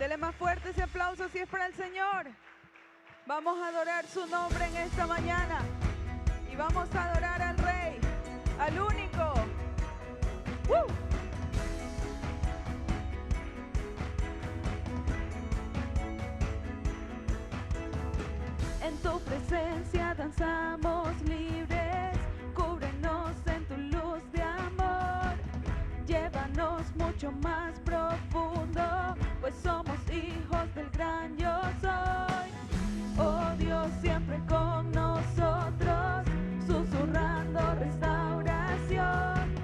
Dele más fuerte ese aplauso si es para el Señor. Vamos a adorar su nombre en esta mañana. Y vamos a adorar al Rey, al único. En tu presencia danzamos libres, cúbrenos en tu luz de amor, llévanos mucho más profundo, pues somos hijos del gran yo soy. Oh Dios, siempre con nosotros, susurrando restauración,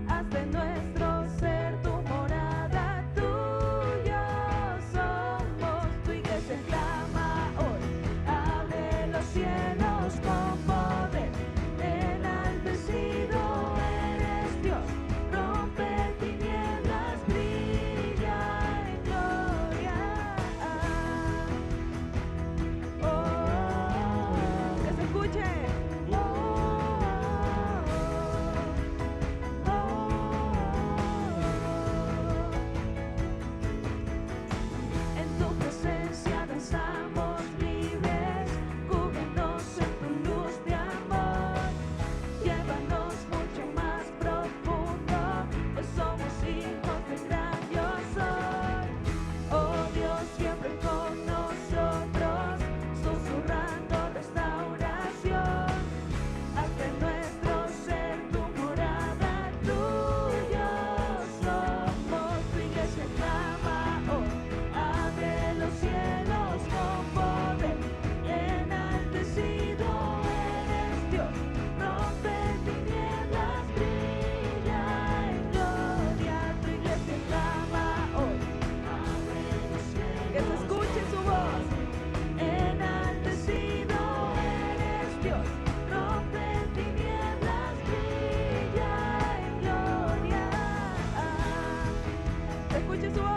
haz de nuestro ser tu morada, tuyo somos, tu iglesia clama hoy. Los cielos con poder, enaltecido eres Dios, rompe tinieblas, brilla en gloria. Que se escuche. En tu presencia danzamos libres, en tu luz de amor, llévanos mucho más profundo, pues somos hijos del gran yo soy. Oh Dios, siempre con nosotros, susurrando restauración, haz de nuestro ser tu morada, tuyo somos, tu iglesia clama hoy, abre los cielos con poder, enaltecido eres Dios, rompe tinieblas, brilla en gloria, tu iglesia clama hoy, abre los cielos, que se escuche su voz, enaltecido eres Dios, rompe tinieblas, brilla en gloria, ¿se escuche su voz?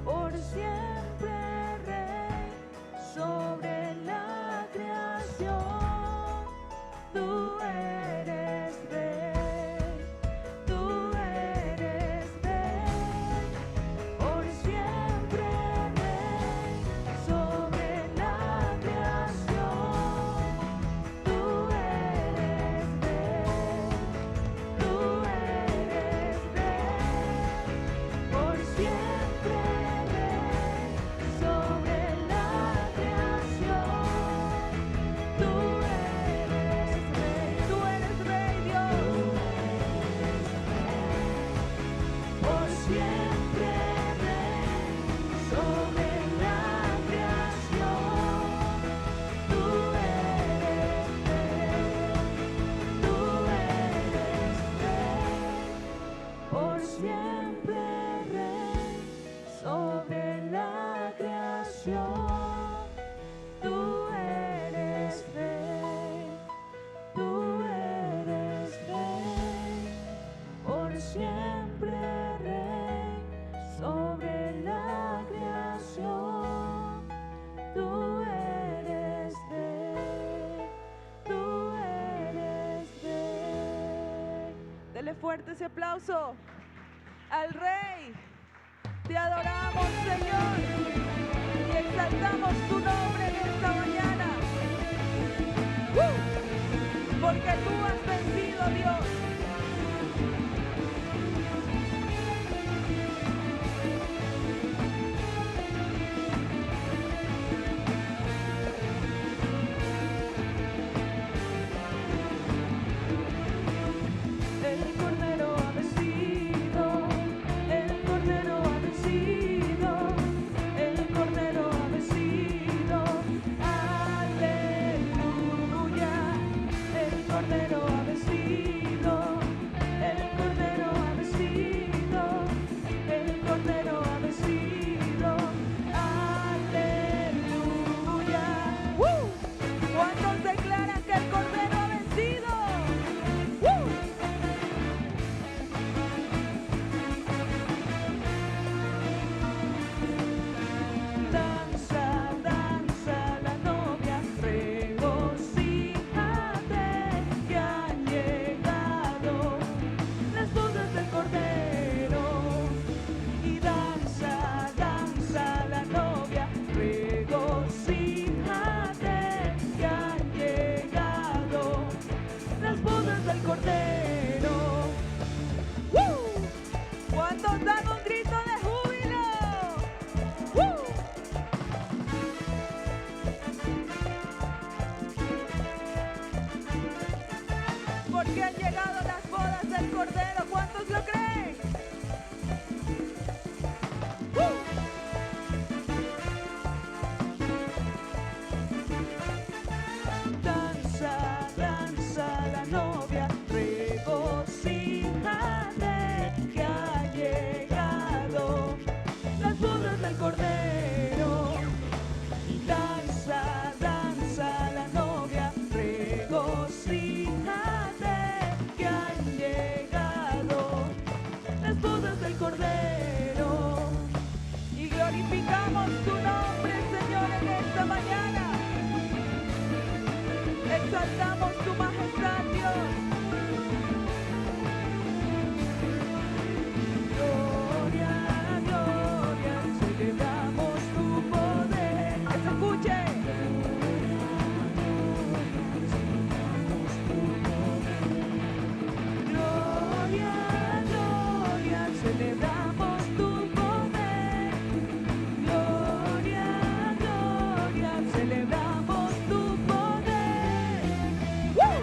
Por siempre Rey, sobre la creación, tú eres Rey, tú eres Rey, por siempre Rey, sobre la creación, tú eres Rey, tú eres Rey, por siempre Rey, sobre la creación, tú eres Rey, Dios, por siempre Rey, sobre la creación, tú eres Rey, por siempre Rey, sobre la creación, tú eres Rey, tú eres Rey, por siempre Rey, sobre la creación, tú eres Rey, tú eres Rey. Dele fuerte ese aplauso al Rey. Te adoramos, Señor, y exaltamos tu nombre en esta mañana. Porque tú has vencido, Dios. El Cordero ha vencido, el Cordero ha vencido. Vamos, dame un grito de júbilo. ¡Uh! Porque han llegado las bodas del Cordero. ¿Cuántos lo creen? Danza, danza la novia, regocíjate que ha llegado las bodas del Cordero. Danza, danza la novia, regocíjate que han llegado las bodas del Cordero. Y glorificamos tu nombre, Señor, en esta mañana. Exaltamos tu majestad, Dios. Gloria, gloria, celebramos tu poder. Que se escuche. Gloria, gloria, celebramos tu poder. Gloria, gloria, celebramos tu poder. ¡Woo!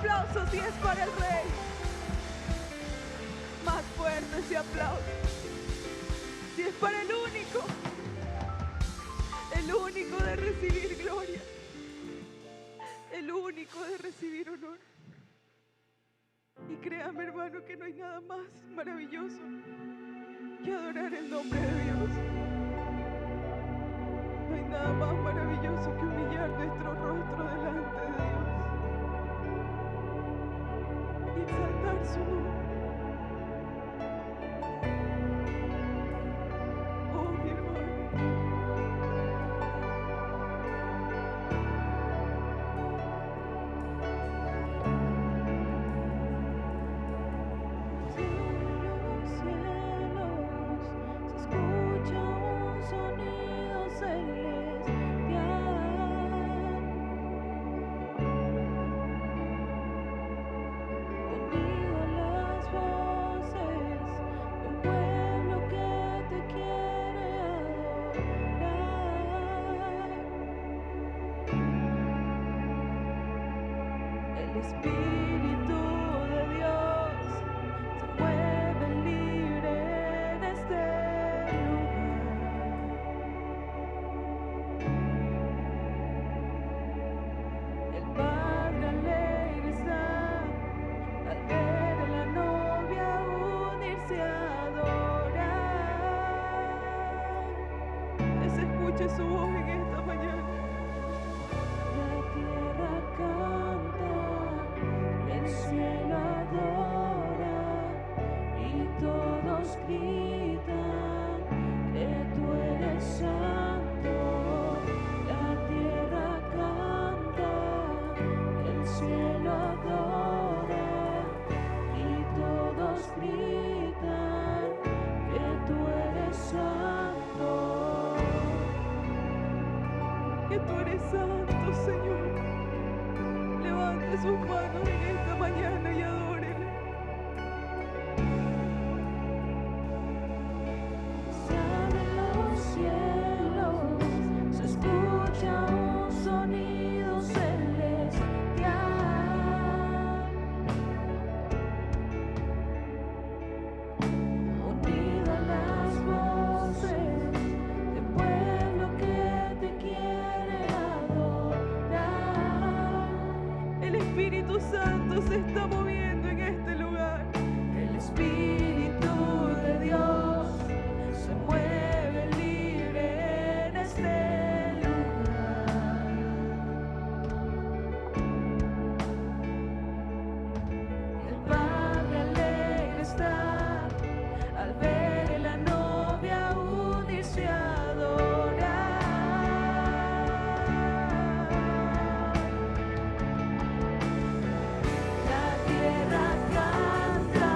aplauso si es para el Rey. Más fuerte ese aplauso. Si es para el único de recibir gloria, el único de recibir honor. Y créame, hermano, que no hay nada más maravilloso que adorar el nombre de Dios. No hay nada más maravilloso que humillar nuestro rostro delante de Dios y exaltar su nombre. Oh, mi hermano. El Espíritu de Dios se mueve libre en este lugar. El Padre alegre está al ver a la novia unirse a adorar. Que se escuche su voz en esta mañana. La tierra canta, el cielo adora y todos gritan que tú eres santo. La tierra canta, el cielo adora y todos gritan que tú eres santo. Que tú eres santo, Señor. Levante sus manos en esta mañana y adórele. Se abren los cielos, se escucha un sonido celestial. Unidas las voces del pueblo que te quiere adorar. El Espíritu Santo se está moviendo en este lugar. El Espíritu de Dios se mueve libre en este lugar. El Padre alegre está al ver a la novia unirse a adorar. La tierra canta,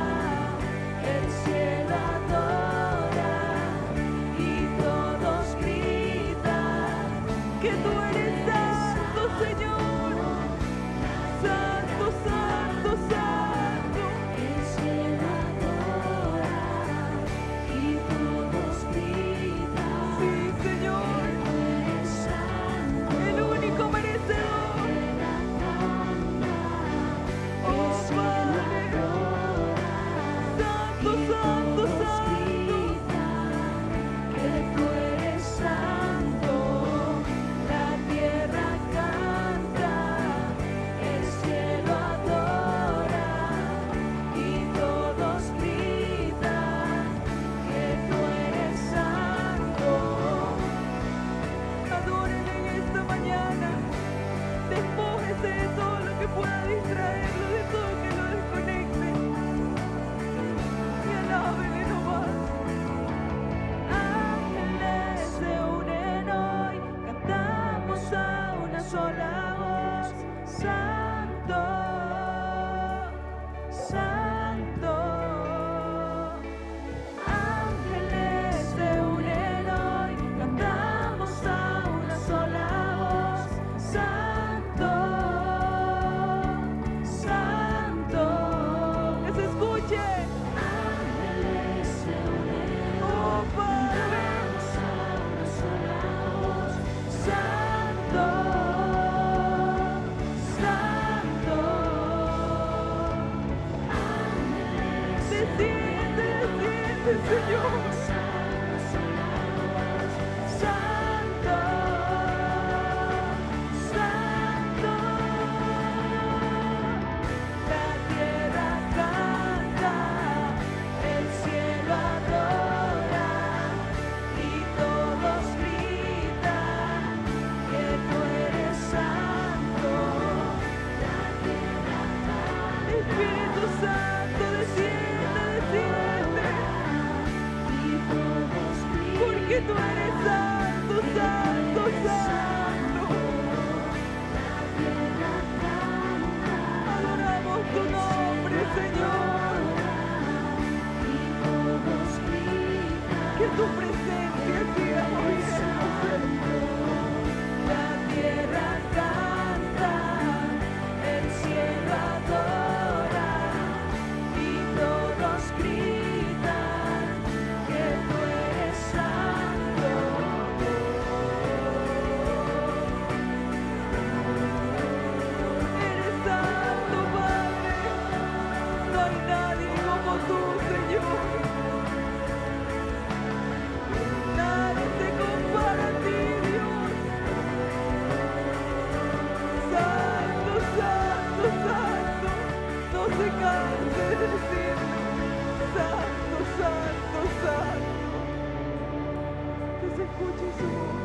fuerte, Señor. Santo, santo, la tierra canta, el cielo adora y todos gritan que tú eres santo. La tierra canta, Espíritu Santo, desciende, desciende, y todos gritan porque tú eres santo, santo, santo. Adoramos tu nombre, Señor. Que tu presencia siga moviéndose. La tierra canta, el cielo adora y todos gritan que tú eres santo. Eres santo, Padre. No hay nadie como tú, Señor. Nadie se compara a ti, Dios. Santo, santo, santo. No se canse de decirlo. Santo, santo, santo. Que se escuche su voz.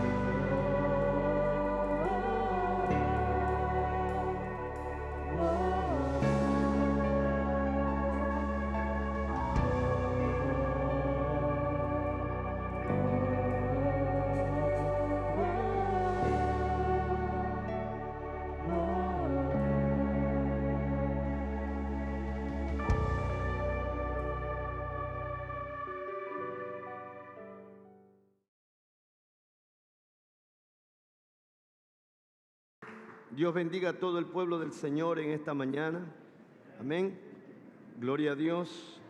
Dios bendiga a todo el pueblo del Señor en esta mañana. Amén. Gloria a Dios.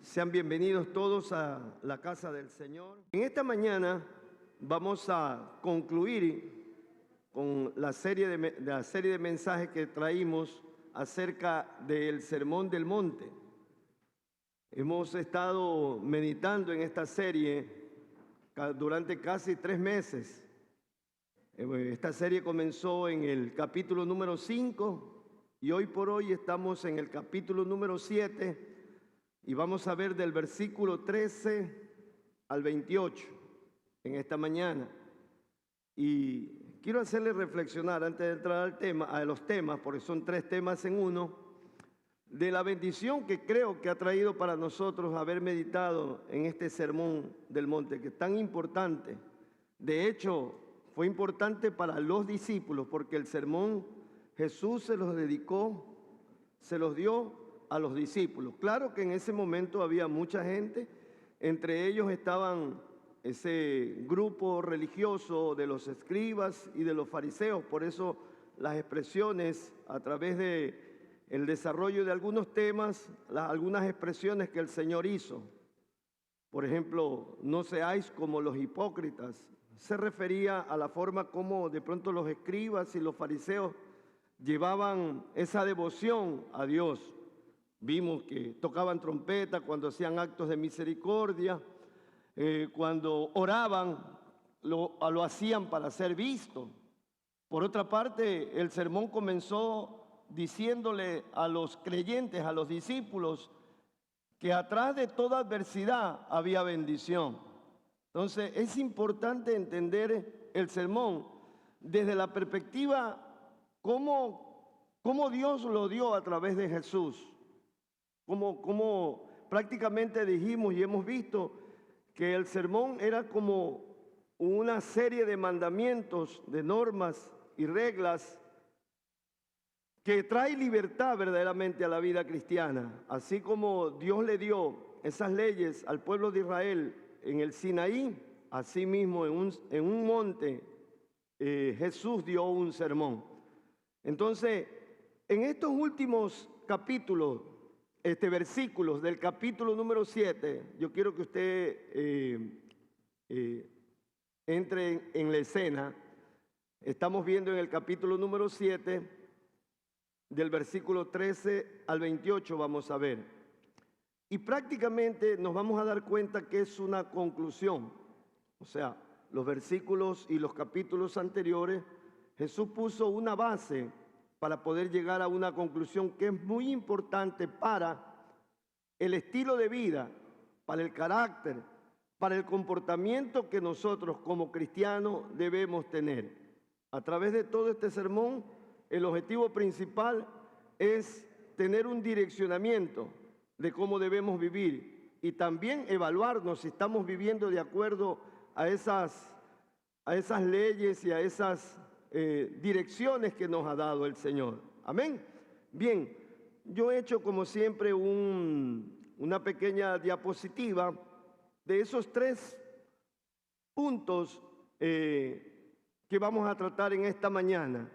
Sean bienvenidos todos a la casa del Señor. En esta mañana vamos a concluir con la serie de mensajes que traímos acerca del Sermón del Monte. Hemos estado meditando en esta serie durante casi 3 meses. Esta serie comenzó en el capítulo número 5 y hoy por hoy estamos en el capítulo número 7 y vamos a ver del versículo 13 al 28 en esta mañana. Y quiero hacerles reflexionar antes de entrar a los temas, porque son 3 temas en uno, de la bendición que creo que ha traído para nosotros haber meditado en este Sermón del Monte, que es tan importante. De hecho, fue importante para los discípulos porque el sermón Jesús se los dedicó, se los dio a los discípulos. Claro que en ese momento había mucha gente, entre ellos estaban ese grupo religioso de los escribas y de los fariseos. Por eso las expresiones a través de el desarrollo de algunos temas, algunas expresiones que el Señor hizo. Por ejemplo, no seáis como los hipócritas. Se refería a la forma como de pronto los escribas y los fariseos llevaban esa devoción a Dios. Vimos que tocaban trompeta cuando hacían actos de misericordia, cuando oraban, lo hacían para ser visto. Por otra parte, el sermón comenzó diciéndole a los creyentes, a los discípulos, que atrás de toda adversidad había bendición. Entonces, es importante entender el sermón desde la perspectiva cómo Dios lo dio a través de Jesús. Como prácticamente dijimos y hemos visto que el sermón era como una serie de mandamientos, de normas y reglas que trae libertad verdaderamente a la vida cristiana. Así como Dios le dio esas leyes al pueblo de Israel en el Sinaí, así mismo en un monte Jesús dio un sermón. Entonces, en estos últimos capítulos, versículos del capítulo número 7, yo quiero que usted entre en la escena. Estamos viendo en el capítulo número 7, del versículo 13 al 28, vamos a ver. Y prácticamente nos vamos a dar cuenta que es una conclusión. O sea, los versículos y los capítulos anteriores, Jesús puso una base para poder llegar a una conclusión que es muy importante para el estilo de vida, para el carácter, para el comportamiento que nosotros como cristianos debemos tener. A través de todo este sermón, el objetivo principal es tener un direccionamiento de cómo debemos vivir y también evaluarnos si estamos viviendo de acuerdo a esas leyes y a esas direcciones que nos ha dado el Señor. Amén. Bien, yo he hecho como siempre una pequeña diapositiva de esos 3 puntos que vamos a tratar en esta mañana.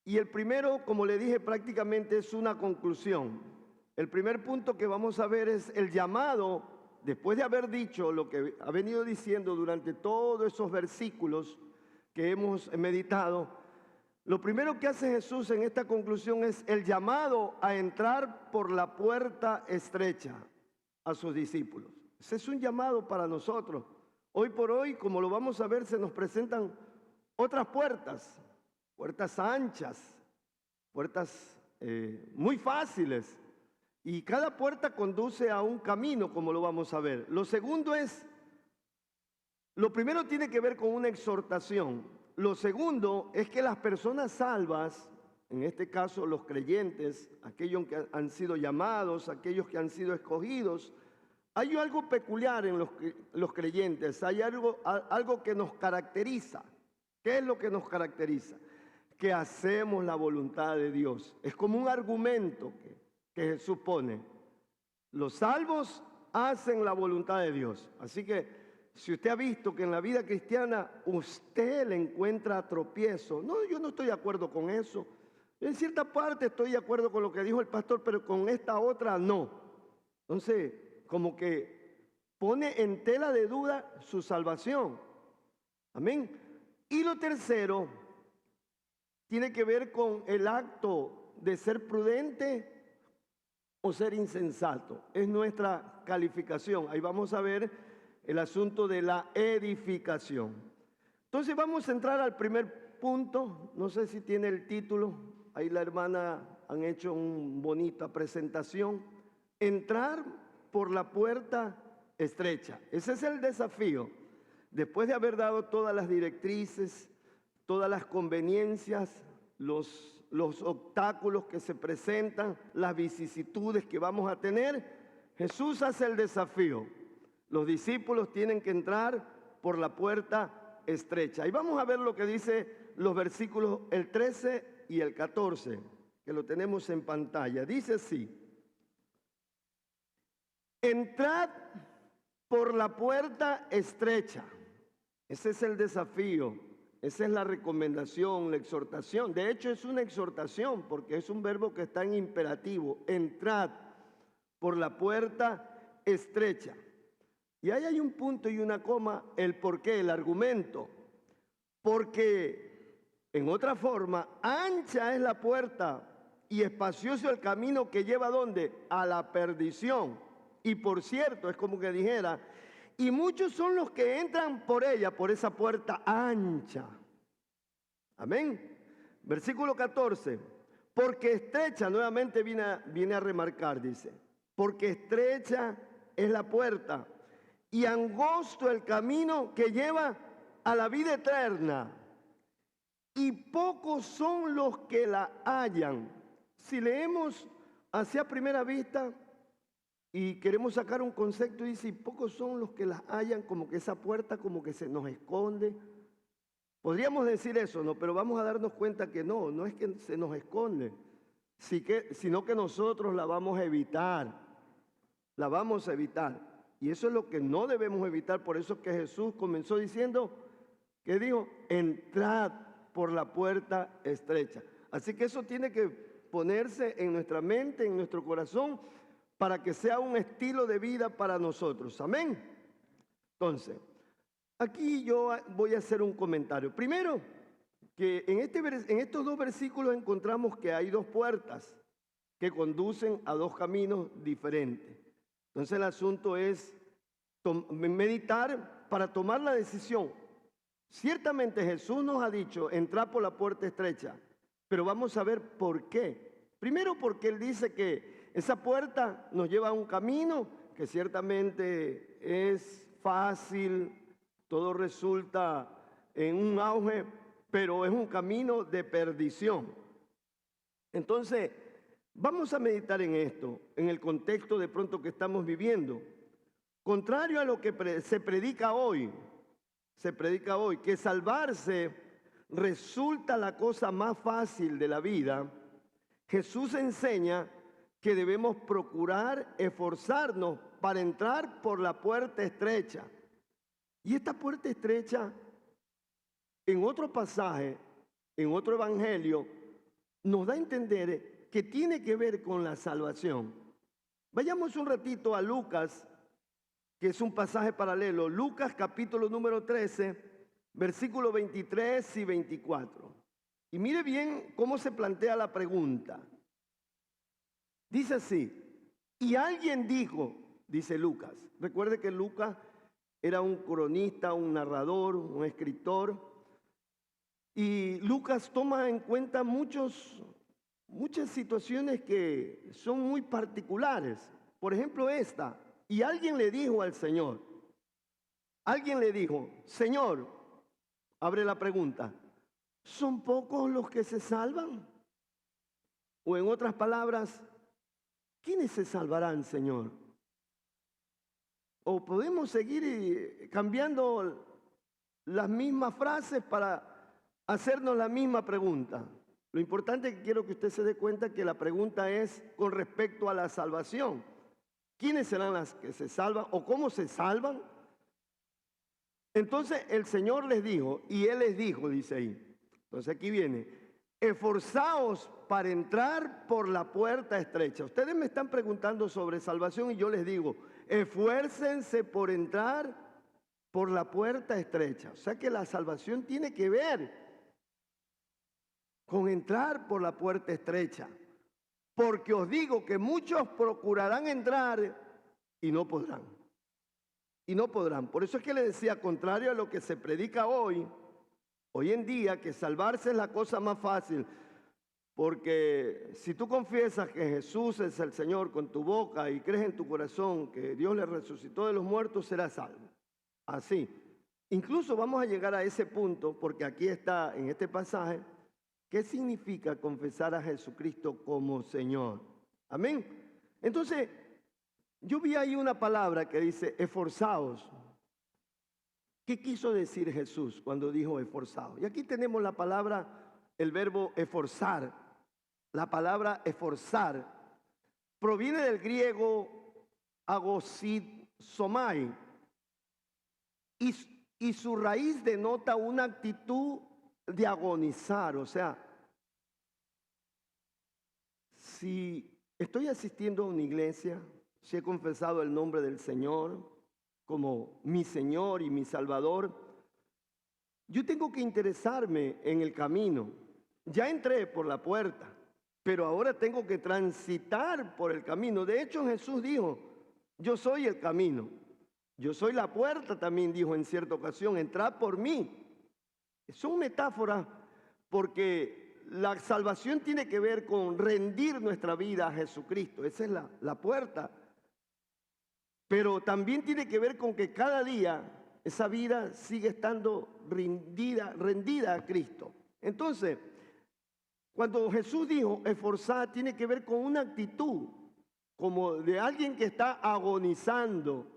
Y el primero, como le dije, prácticamente es una conclusión. El primer punto que vamos a ver es el llamado, después de haber dicho lo que ha venido diciendo durante todos esos versículos que hemos meditado. Lo primero que hace Jesús en esta conclusión es el llamado a entrar por la puerta estrecha a sus discípulos. Ese es un llamado para nosotros. Hoy por hoy, como lo vamos a ver, se nos presentan otras puertas, puertas anchas, puertas muy fáciles. Y cada puerta conduce a un camino, como lo vamos a ver. Lo primero tiene que ver con una exhortación. Lo segundo es que las personas salvas, en este caso los creyentes, aquellos que han sido llamados, aquellos que han sido escogidos, hay algo peculiar en los creyentes, hay algo que nos caracteriza. ¿Qué es lo que nos caracteriza? Que hacemos la voluntad de Dios. Es como un argumento que Jesús pone. Los salvos hacen la voluntad de Dios. Así que si usted ha visto que en la vida cristiana usted le encuentra tropiezo, no, yo no estoy de acuerdo con eso. En cierta parte estoy de acuerdo con lo que dijo el pastor, pero con esta otra no. Entonces, como que pone en tela de duda su salvación. Amén. Y lo tercero tiene que ver con el acto de ser prudente o ser insensato. Es nuestra calificación. Ahí vamos a ver el asunto de la edificación. Entonces vamos a entrar al primer punto. No sé si tiene el título. Ahí la hermana han hecho una bonita presentación. Entrar por la puerta estrecha. Ese es el desafío. Después de haber dado todas las directrices, todas las conveniencias, los obstáculos que se presentan, las vicisitudes que vamos a tener, Jesús hace el desafío. Los discípulos tienen que entrar por la puerta estrecha. Y vamos a ver lo que dice los versículos el 13 y el 14, que lo tenemos en pantalla. Dice así: entrad por la puerta estrecha. Ese es el desafío, esa es la recomendación, la exhortación. De hecho, es una exhortación porque es un verbo que está en imperativo. Entrad por la puerta estrecha. Y ahí hay un punto y una coma, el porqué, el argumento. Porque, en otra forma, ancha es la puerta y espacioso el camino que lleva ¿a dónde? A la perdición. Y por cierto, es como que dijera, y muchos son los que entran por ella, por esa puerta ancha. Amén. Versículo 14. Porque estrecha, nuevamente viene a remarcar, dice, porque estrecha es la puerta y angosto el camino que lleva a la vida eterna, y pocos son los que la hallan. Si leemos hacia primera vista y queremos sacar un concepto, dice, y pocos son los que la hallan, como que esa puerta como que se nos esconde. Podríamos decir eso, ¿no? Pero vamos a darnos cuenta que no es que se nos esconde, sino que nosotros la vamos a evitar. La vamos a evitar. Y eso es lo que no debemos evitar. Por eso es que Jesús comenzó diciendo, que dijo, entrad por la puerta estrecha. Así que eso tiene que ponerse en nuestra mente, en nuestro corazón, para que sea un estilo de vida para nosotros. Amén. Entonces, aquí yo voy a hacer un comentario. Primero, que en estos 2 versículos encontramos que hay 2 puertas que conducen a 2 caminos diferentes. Entonces el asunto es meditar para tomar la decisión. Ciertamente Jesús nos ha dicho, entrar por la puerta estrecha, pero vamos a ver por qué. Primero porque Él dice que esa puerta nos lleva a un camino que ciertamente es fácil, todo resulta en un auge, pero es un camino de perdición. Entonces, vamos a meditar en esto, en el contexto de pronto que estamos viviendo. Contrario a lo que se predica hoy, que salvarse resulta la cosa más fácil de la vida. Jesús enseña que debemos procurar esforzarnos para entrar por la puerta estrecha. Y esta puerta estrecha, en otro pasaje, en otro evangelio, nos da a entender que tiene que ver con la salvación. Vayamos un ratito a Lucas, que es un pasaje paralelo. Lucas capítulo número 13, versículos 23 y 24. Y mire bien cómo se plantea la pregunta. Dice así, y alguien dijo, dice Lucas. Recuerde que Lucas era un cronista, un narrador, un escritor. Y Lucas toma en cuenta muchas situaciones que son muy particulares. Por ejemplo, esta. Y alguien le dijo al Señor, Señor, abre la pregunta, ¿son pocos los que se salvan? O en otras palabras, ¿quiénes se salvarán, Señor? O podemos seguir cambiando las mismas frases para hacernos la misma pregunta. Lo importante es que quiero que usted se dé cuenta que la pregunta es con respecto a la salvación. ¿Quiénes serán las que se salvan o cómo se salvan? Entonces el Señor les dijo, y Él les dijo, dice ahí. Entonces aquí viene, esforzaos para entrar por la puerta estrecha. Ustedes me están preguntando sobre salvación y yo les digo, esfuércense por entrar por la puerta estrecha. O sea que la salvación tiene que ver con entrar por la puerta estrecha. Porque os digo que muchos procurarán entrar y no podrán. Y no podrán. Por eso es que le decía, contrario a lo que se predica hoy en día, que salvarse es la cosa más fácil. Porque si tú confiesas que Jesús es el Señor con tu boca y crees en tu corazón que Dios le resucitó de los muertos, serás salvo. Así. Incluso vamos a llegar a ese punto, porque aquí está en este pasaje, ¿qué significa confesar a Jesucristo como Señor? Amén. Entonces, yo vi ahí una palabra que dice esforzaos. ¿Qué quiso decir Jesús cuando dijo esforzaos? Y aquí tenemos la palabra, el verbo esforzar. La palabra esforzar proviene del griego agosizomai y su raíz denota una actitud de agonizar. O sea, si estoy asistiendo a una iglesia, si he confesado el nombre del Señor como mi Señor y mi Salvador, yo tengo que interesarme en el camino. Ya entré por la puerta, pero ahora tengo que transitar por el camino. De hecho, Jesús dijo, yo soy el camino. Yo soy la puerta, también dijo en cierta ocasión, entrad por mí. Son metáforas porque la salvación tiene que ver con rendir nuestra vida a Jesucristo. Esa es la puerta. Pero también tiene que ver con que cada día esa vida sigue estando rendida a Cristo. Entonces, cuando Jesús dijo esforzar, tiene que ver con una actitud como de alguien que está agonizando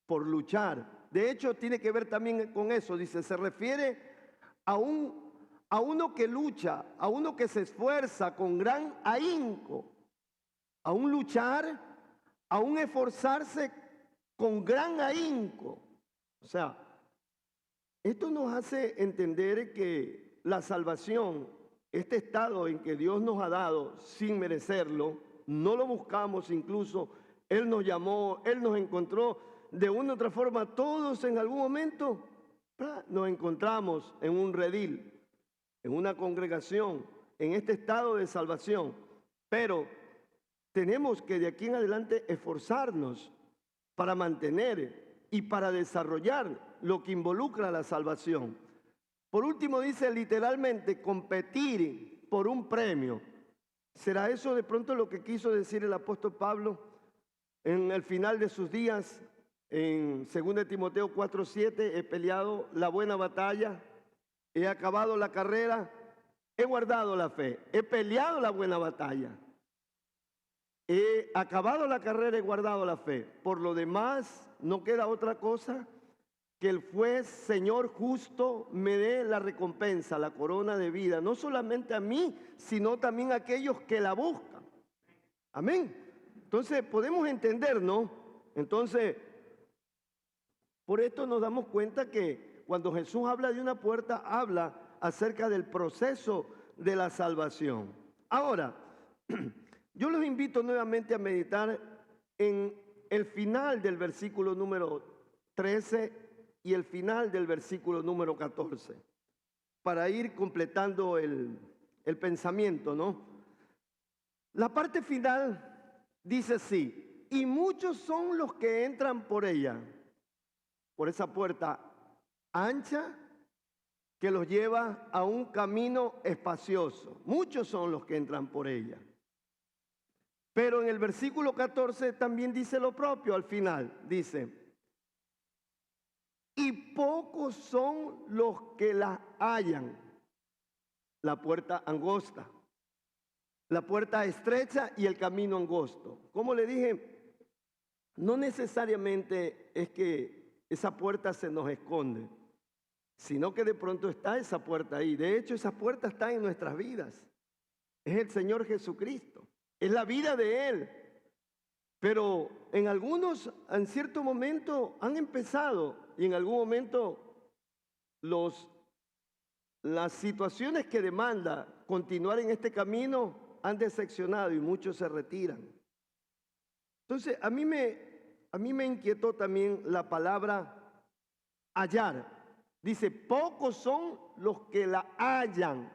por luchar. De hecho, tiene que ver también con eso. Dice, se refiere a uno que lucha, a uno que se esfuerza con gran ahínco, a un luchar, a un esforzarse con gran ahínco. O sea, esto nos hace entender que la salvación, este estado en que Dios nos ha dado sin merecerlo, no lo buscamos, incluso Él nos llamó, Él nos encontró. De una u otra forma, todos en algún momento nos encontramos en un redil, en una congregación, en este estado de salvación. Pero tenemos que de aquí en adelante esforzarnos para mantener y para desarrollar lo que involucra la salvación. Por último dice literalmente competir por un premio. ¿Será eso de pronto lo que quiso decir el apóstol Pablo en el final de sus días? En 2 Timoteo 4:7, he peleado la buena batalla, he acabado la carrera, he guardado la fe, he peleado la buena batalla, he acabado la carrera, he guardado la fe. Por lo demás, no queda otra cosa que el juez, Señor justo, me dé la recompensa, la corona de vida, no solamente a mí, sino también a aquellos que la buscan. Amén. Entonces, podemos entender, ¿no? Entonces, por esto nos damos cuenta que cuando Jesús habla de una puerta, habla acerca del proceso de la salvación. Ahora, yo los invito nuevamente a meditar en el final del versículo número 13 y el final del versículo número 14, para ir completando el pensamiento, ¿no? La parte final dice así: y muchos son los que entran por ella, por esa puerta ancha que los lleva a un camino espacioso. Muchos son los que entran por ella. Pero en el versículo 14 también dice lo propio al final. Dice, y pocos son los que la hallan. La puerta angosta, la puerta estrecha y el camino angosto. Como le dije, no necesariamente es que esa puerta se nos esconde, sino que de pronto está esa puerta ahí. De hecho, esa puerta está en nuestras vidas. Es el Señor Jesucristo. Es la vida de Él. Pero en algunos, en cierto momento, han empezado y en algún momento las situaciones que demanda continuar en este camino han decepcionado y muchos se retiran. Entonces, a mí me inquietó también la palabra hallar. Dice, pocos son los que la hallan.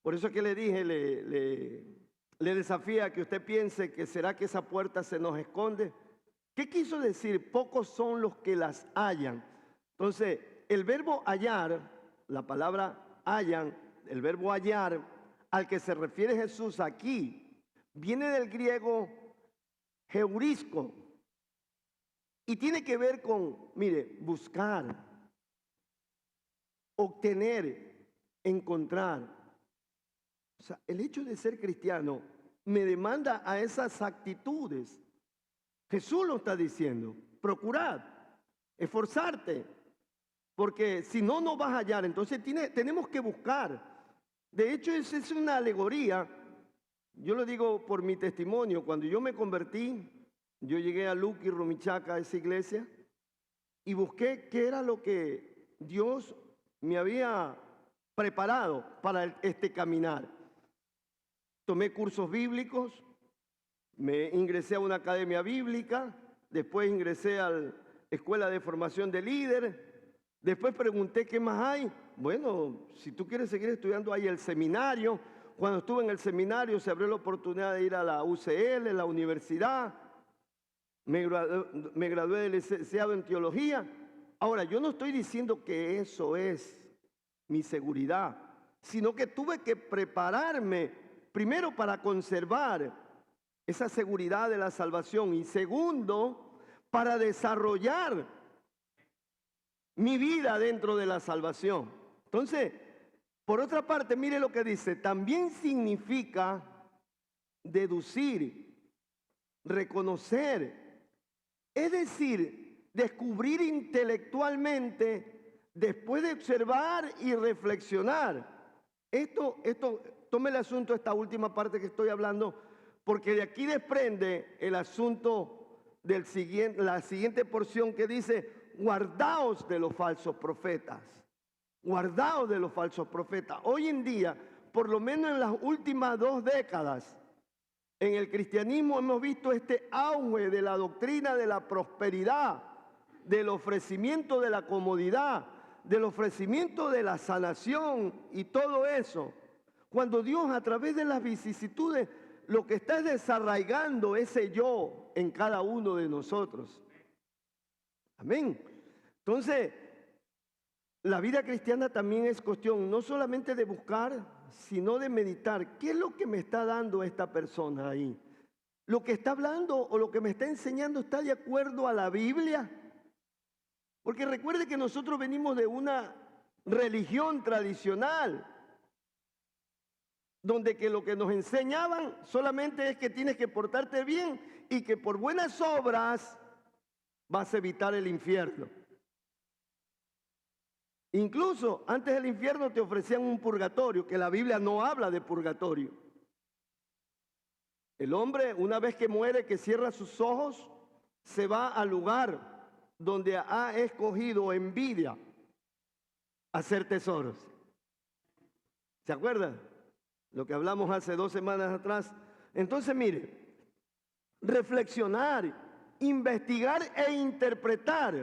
Por eso es que le dije, le desafía a que usted piense que será que esa puerta se nos esconde. ¿Qué quiso decir? Pocos son los que las hallan. Entonces, el verbo hallar, la palabra hallan, el verbo hallar, al que se refiere Jesús aquí, viene del griego heurisco y tiene que ver con, mire, buscar, obtener, encontrar. O sea, el hecho de ser cristiano me demanda a esas actitudes. Jesús lo está diciendo. Procurad, esforzarte, porque si no, no vas a hallar. Entonces tenemos que buscar. De hecho, esa es una alegoría. Yo lo digo por mi testimonio. Cuando yo me convertí, yo llegué a Luqui, Rumichaca, a esa iglesia, y busqué qué era lo que Dios me había preparado para este caminar. Tomé cursos bíblicos, me ingresé a una academia bíblica, después ingresé a la escuela de formación de líder, después pregunté qué más hay. Bueno, si tú quieres seguir estudiando, hay el seminario. Cuando estuve en el seminario se abrió la oportunidad de ir a la UCL, la universidad. Me gradué de licenciado en teología. Ahora, yo no estoy diciendo que eso es mi seguridad, sino que tuve que prepararme primero para conservar esa seguridad de la salvación y segundo, para desarrollar mi vida dentro de la salvación. Entonces, por otra parte, mire lo que dice, también significa deducir, reconocer, es decir, descubrir intelectualmente después de observar y reflexionar. Esto tome el asunto, esta última parte que estoy hablando, porque de aquí desprende el asunto del la siguiente porción que dice, guardaos de los falsos profetas. Guardaos de los falsos profetas. Hoy en día, por lo menos en las últimas 2 décadas, en el cristianismo hemos visto este auge de la doctrina de la prosperidad, del ofrecimiento de la comodidad, del ofrecimiento de la sanación y todo eso. Cuando Dios a través de las vicisitudes lo que está es desarraigando ese yo en cada uno de nosotros. Amén. Entonces, la vida cristiana también es cuestión no solamente de buscar, sino de meditar. ¿Qué es lo que me está dando esta persona ahí? ¿Lo que está hablando o lo que me está enseñando está de acuerdo a la Biblia? Porque recuerde que nosotros venimos de una religión tradicional, donde que lo que nos enseñaban solamente es que tienes que portarte bien y que por buenas obras vas a evitar el infierno. Incluso antes del infierno te ofrecían un purgatorio, que la Biblia no habla de purgatorio. El hombre, una vez que muere, que cierra sus ojos, se va al lugar donde ha escogido en vida hacer tesoros. ¿Se acuerdan? Lo que hablamos hace 2 semanas atrás. Entonces, mire, reflexionar, investigar e interpretar.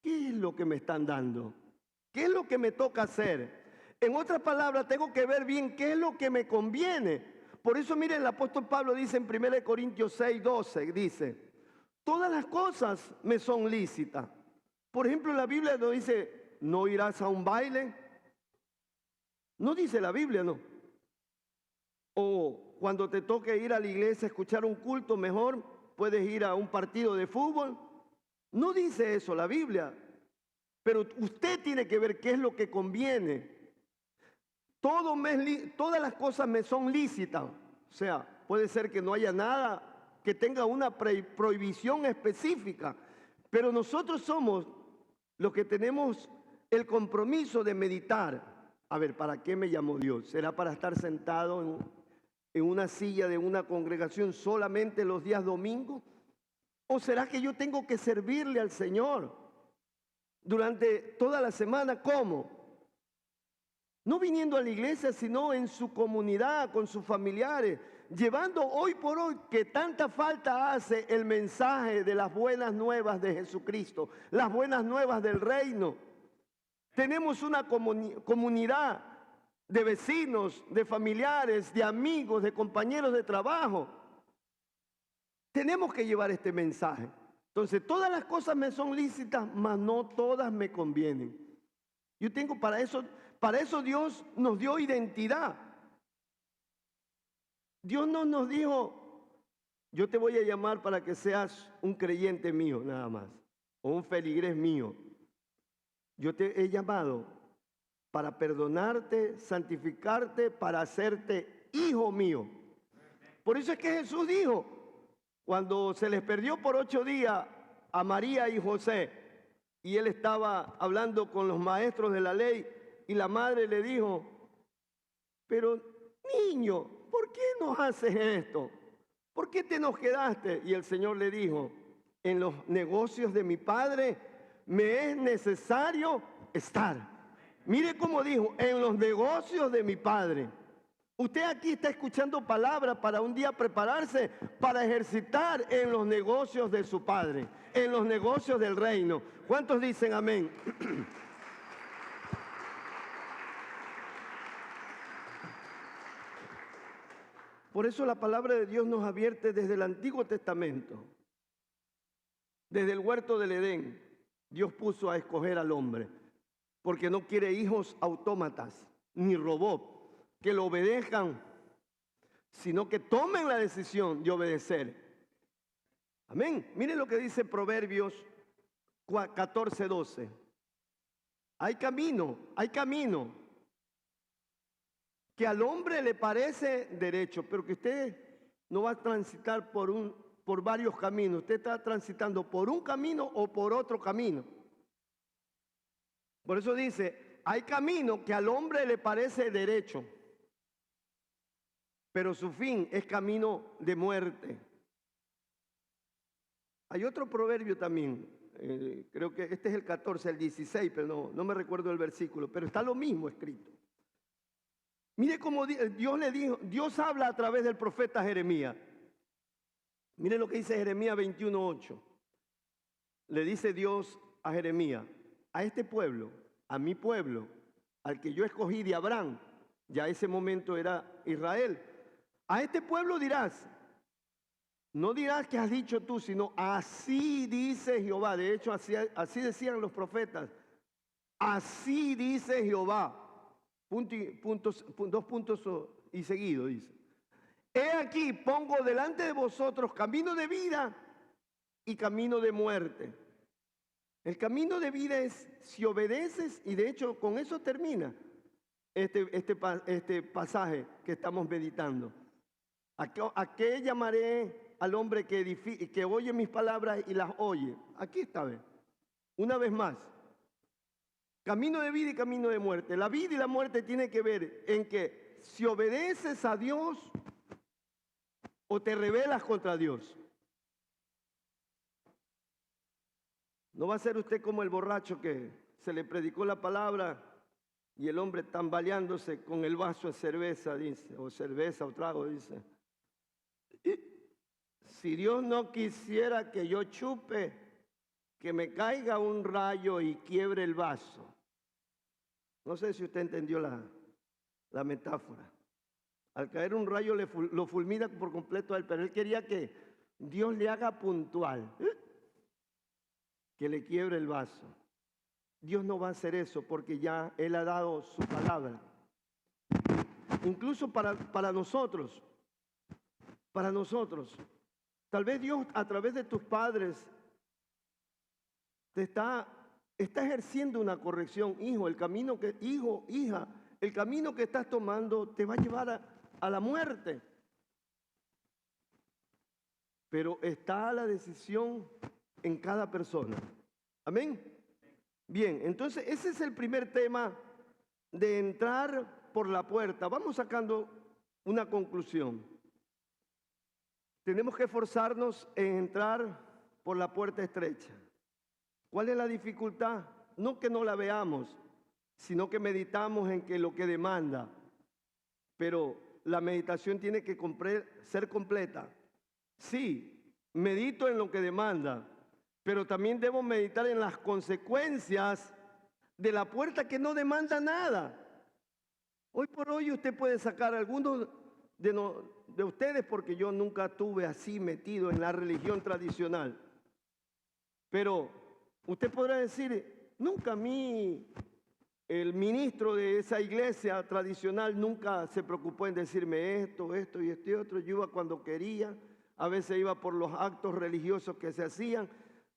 ¿Qué es lo que me están dando? ¿Qué es lo que me toca hacer? En otras palabras, tengo que ver bien qué es lo que me conviene. Por eso, mire, el apóstol Pablo dice en 1 Corintios 6, 12, dice, todas las cosas me son lícitas. Por ejemplo, la Biblia no dice, no irás a un baile. No dice la Biblia, no. O cuando te toque ir a la iglesia a escuchar un culto, mejor puedes ir a un partido de fútbol. No dice eso la Biblia. Pero usted tiene que ver qué es lo que conviene. Todas las cosas me son lícitas. O sea, puede ser que no haya nada que tenga una prohibición específica. Pero nosotros somos los que tenemos el compromiso de meditar. A ver, ¿para qué me llamó Dios? ¿Será para estar sentado en una silla de una congregación solamente los días domingos? ¿O será que yo tengo que servirle al Señor durante toda la semana? ¿Cómo? No viniendo a la iglesia, sino en su comunidad, con sus familiares, llevando hoy por hoy que tanta falta hace el mensaje de las buenas nuevas de Jesucristo, las buenas nuevas del reino. Tenemos una comunidad de vecinos, de familiares, de amigos, de compañeros de trabajo. Tenemos que llevar este mensaje. Entonces, todas las cosas me son lícitas, mas no todas me convienen. Yo tengo para eso Dios nos dio identidad. Dios no nos dijo, yo te voy a llamar para que seas un creyente mío, nada más, o un feligrés mío. Yo te he llamado para perdonarte, santificarte, para hacerte hijo mío. Por eso es que Jesús dijo, cuando se les perdió por 8 días a María y José, y él estaba hablando con los maestros de la ley, y la madre le dijo, pero niño, ¿por qué nos haces esto? ¿Por qué te nos quedaste? Y el Señor le dijo, en los negocios de mi Padre me es necesario estar. Mire cómo dijo, en los negocios de mi Padre. Usted aquí está escuchando palabras para un día prepararse para ejercitar en los negocios de su Padre, en los negocios del reino. ¿Cuántos dicen amén? Por eso la palabra de Dios nos advierte desde el Antiguo Testamento, desde el huerto del Edén. Dios puso a escoger al hombre, porque no quiere hijos autómatas, ni robots, que lo obedezcan, sino que tomen la decisión de obedecer. Amén. Miren lo que dice Proverbios 14:12. Hay camino que al hombre le parece derecho, pero que usted no va a transitar por varios caminos. Usted está transitando por un camino o por otro camino. Por eso dice, hay camino que al hombre le parece derecho, pero su fin es camino de muerte. Hay otro proverbio también, creo que este es el 14, el 16, pero no me recuerdo el versículo, pero está lo mismo escrito. Mire cómo Dios le dijo, Dios habla a través del profeta Jeremías. Mire lo que dice Jeremías 21:8. Le dice Dios a Jeremías, a este pueblo, a mi pueblo, al que yo escogí de Abraham, ya ese momento era Israel, A este pueblo dirás, no dirás que has dicho tú, sino así dice Jehová. De hecho, así decían los profetas. Así dice Jehová. Dos puntos y seguido dice. He aquí, pongo delante de vosotros camino de vida y camino de muerte. El camino de vida es si obedeces, y de hecho con eso termina este pasaje que estamos meditando. ¿A qué llamaré al hombre que oye mis palabras y las oye? Aquí está, ¿ve? Una vez más. Camino de vida y camino de muerte. La vida y la muerte tienen que ver en que si obedeces a Dios o te rebelas contra Dios. No va a ser usted como el borracho que se le predicó la palabra y el hombre tambaleándose con el vaso de cerveza, dice, o cerveza o trago, dice. Si Dios no quisiera que yo chupe, que me caiga un rayo y quiebre el vaso. No sé si usted entendió la metáfora. Al caer un rayo lo fulmina por completo a él, pero él quería que Dios le haga puntual, que le quiebre el vaso. Dios no va a hacer eso porque ya Él ha dado su palabra. Incluso para nosotros, tal vez Dios a través de tus padres te está ejerciendo una corrección. Hijo, hija, el camino que estás tomando te va a llevar a la muerte. Pero está la decisión en cada persona. Amén. Bien, entonces ese es el primer tema de entrar por la puerta. Vamos sacando una conclusión. Tenemos que esforzarnos en entrar por la puerta estrecha. ¿Cuál es la dificultad? No que no la veamos, sino que meditamos en que lo que demanda. Pero la meditación tiene que ser completa. Sí, medito en lo que demanda, pero también debo meditar en las consecuencias de la puerta que no demanda nada. Hoy por hoy usted puede sacar algunos de ustedes, porque yo nunca estuve así metido en la religión tradicional. Pero usted podrá decir, nunca a mí, el ministro de esa iglesia tradicional, nunca se preocupó en decirme esto y este otro. Yo iba cuando quería, a veces iba por los actos religiosos que se hacían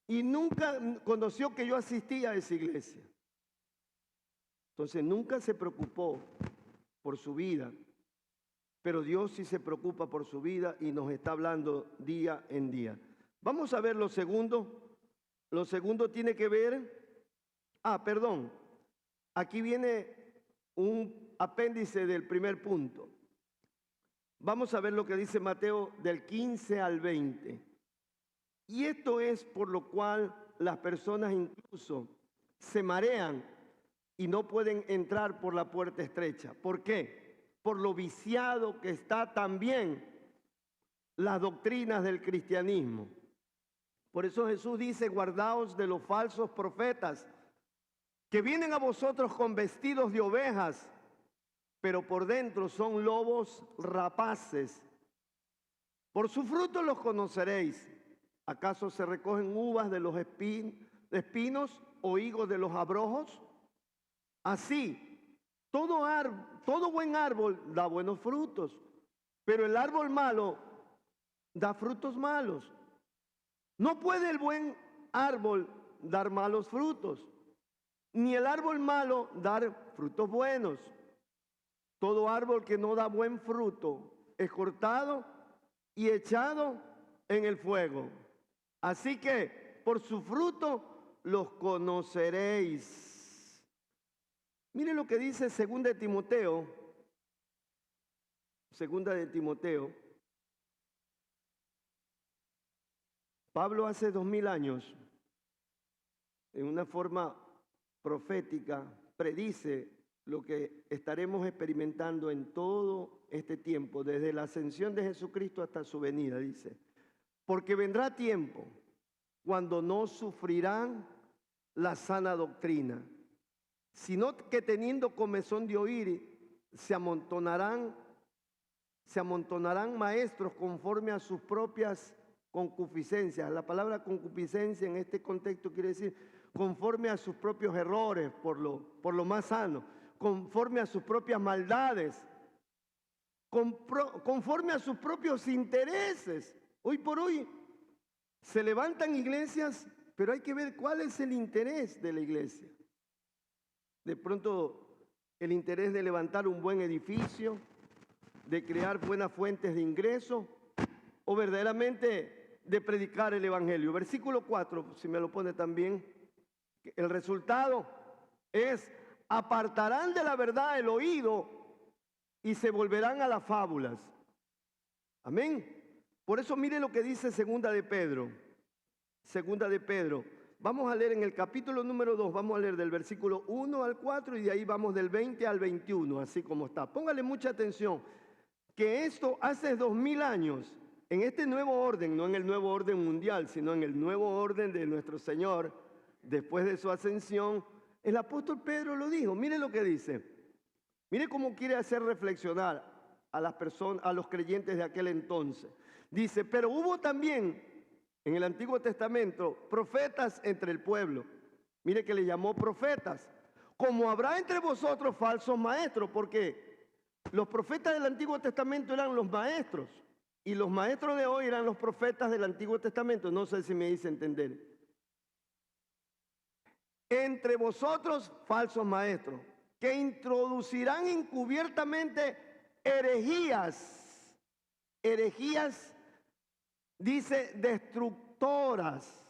y nunca conoció que yo asistía a esa iglesia. Entonces nunca se preocupó por su vida, pero Dios sí se preocupa por su vida y nos está hablando día en día. Vamos a ver lo segundo. Lo segundo tiene que ver, aquí viene un apéndice del primer punto. Vamos a ver lo que dice Mateo del 15 al 20. Y esto es por lo cual las personas incluso se marean y no pueden entrar por la puerta estrecha. ¿Por qué? Por lo viciado que está también las doctrinas del cristianismo. Por eso Jesús dice, guardaos de los falsos profetas que vienen a vosotros con vestidos de ovejas, pero por dentro son lobos rapaces. Por su fruto los conoceréis. ¿Acaso se recogen uvas de los espinos o higos de los abrojos? Así, todo buen árbol da buenos frutos, pero el árbol malo da frutos malos. No puede el buen árbol dar malos frutos, ni el árbol malo dar frutos buenos. Todo árbol que no da buen fruto es cortado y echado en el fuego. Así que por su fruto los conoceréis. Mire lo que dice segunda de Timoteo. Pablo hace 2000 años, en una forma profética, predice lo que estaremos experimentando en todo este tiempo, desde la ascensión de Jesucristo hasta su venida. Dice, porque vendrá tiempo cuando no sufrirán la sana doctrina, sino que teniendo comezón de oír, se se amontonarán maestros conforme a sus propias concupiscencias. La palabra concupiscencia en este contexto quiere decir conforme a sus propios errores, por lo más sano, conforme a sus propias maldades, conforme a sus propios intereses. Hoy por hoy se levantan iglesias, pero hay que ver cuál es el interés de la iglesia. De pronto, el interés de levantar un buen edificio, de crear buenas fuentes de ingreso, o verdaderamente de predicar el evangelio. Versículo 4, si me lo pone también, el resultado es: apartarán de la verdad el oído y se volverán a las fábulas. Amén. Por eso mire lo que dice Segunda de Pedro. Segunda de Pedro. Vamos a leer en el capítulo número 2, vamos a leer del versículo 1 al 4 y de ahí vamos del 20 al 21, así como está. Póngale mucha atención, que esto hace 2000 años, en este nuevo orden, no en el nuevo orden mundial, sino en el nuevo orden de nuestro Señor, después de su ascensión, el apóstol Pedro lo dijo. Mire lo que dice. Mire cómo quiere hacer reflexionar a las personas, a los creyentes de aquel entonces. Dice, pero hubo también en el Antiguo Testamento profetas entre el pueblo. Mire que le llamó profetas. Como habrá entre vosotros falsos maestros, porque los profetas del Antiguo Testamento eran los maestros y los maestros de hoy eran los profetas del Antiguo Testamento. No sé si me hice entender. Entre vosotros falsos maestros, que introducirán encubiertamente herejías. Herejías, dice, destructoras,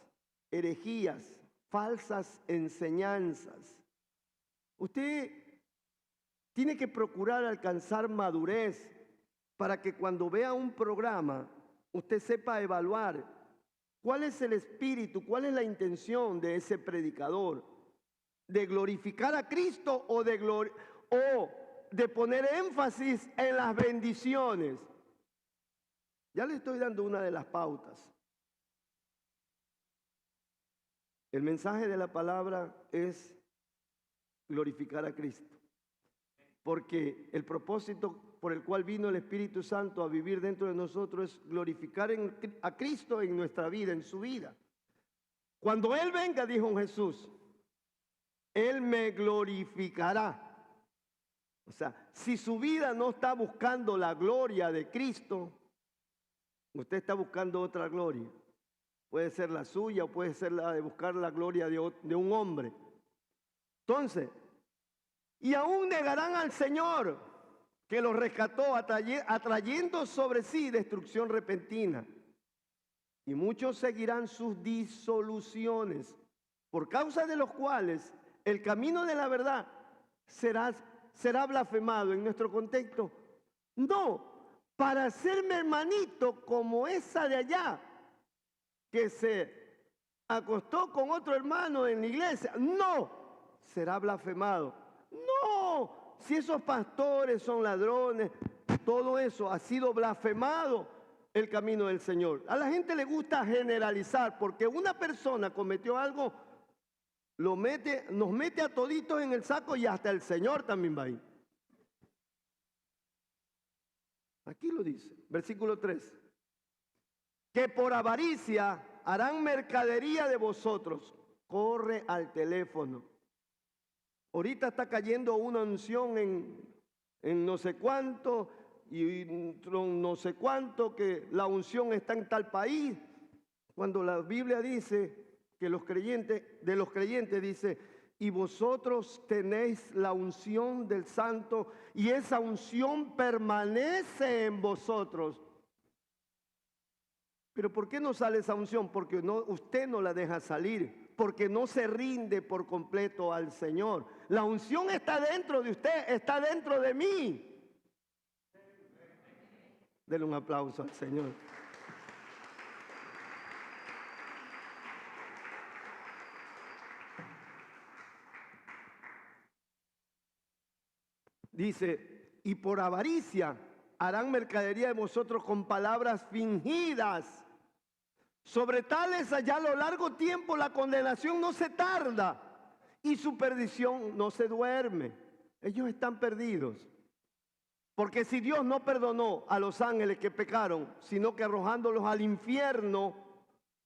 herejías, falsas enseñanzas. Usted tiene que procurar alcanzar madurez para que cuando vea un programa, usted sepa evaluar cuál es el espíritu, cuál es la intención de ese predicador, de glorificar a Cristo o de poner énfasis en las bendiciones. Ya le estoy dando una de las pautas. El mensaje de la palabra es glorificar a Cristo. Porque el propósito por el cual vino el Espíritu Santo a vivir dentro de nosotros es glorificar a Cristo en nuestra vida, en su vida. Cuando Él venga, dijo Jesús, Él me glorificará. O sea, si su vida no está buscando la gloria de Cristo, usted está buscando otra gloria. Puede ser la suya o puede ser la de buscar la gloria de un hombre. Entonces, y aún negarán al Señor que los rescató, atrayendo sobre sí destrucción repentina. Y muchos seguirán sus disoluciones, por causa de los cuales el camino de la verdad será blasfemado. En nuestro contexto, no, para hacerme hermanito como esa de allá, que se acostó con otro hermano en la iglesia, no, será blasfemado. No, si esos pastores son ladrones, todo eso ha sido blasfemado el camino del Señor. A la gente le gusta generalizar, porque una persona cometió algo, nos mete a toditos en el saco y hasta el Señor también va ahí. Aquí lo dice, versículo 3. Que por avaricia harán mercadería de vosotros. Corre al teléfono. Ahorita está cayendo una unción en no sé cuánto y no sé cuánto, que la unción está en tal país. Cuando la Biblia dice que de los creyentes dice, y vosotros tenéis la unción del Santo y esa unción permanece en vosotros. ¿Pero por qué no sale esa unción? Porque usted no la deja salir, porque no se rinde por completo al Señor. La unción está dentro de usted, está dentro de mí. Denle un aplauso al Señor. Dice, y por avaricia harán mercadería de vosotros con palabras fingidas. Sobre tales allá a lo largo tiempo la condenación no se tarda y su perdición no se duerme. Ellos están perdidos. Porque si Dios no perdonó a los ángeles que pecaron, sino que arrojándolos al infierno,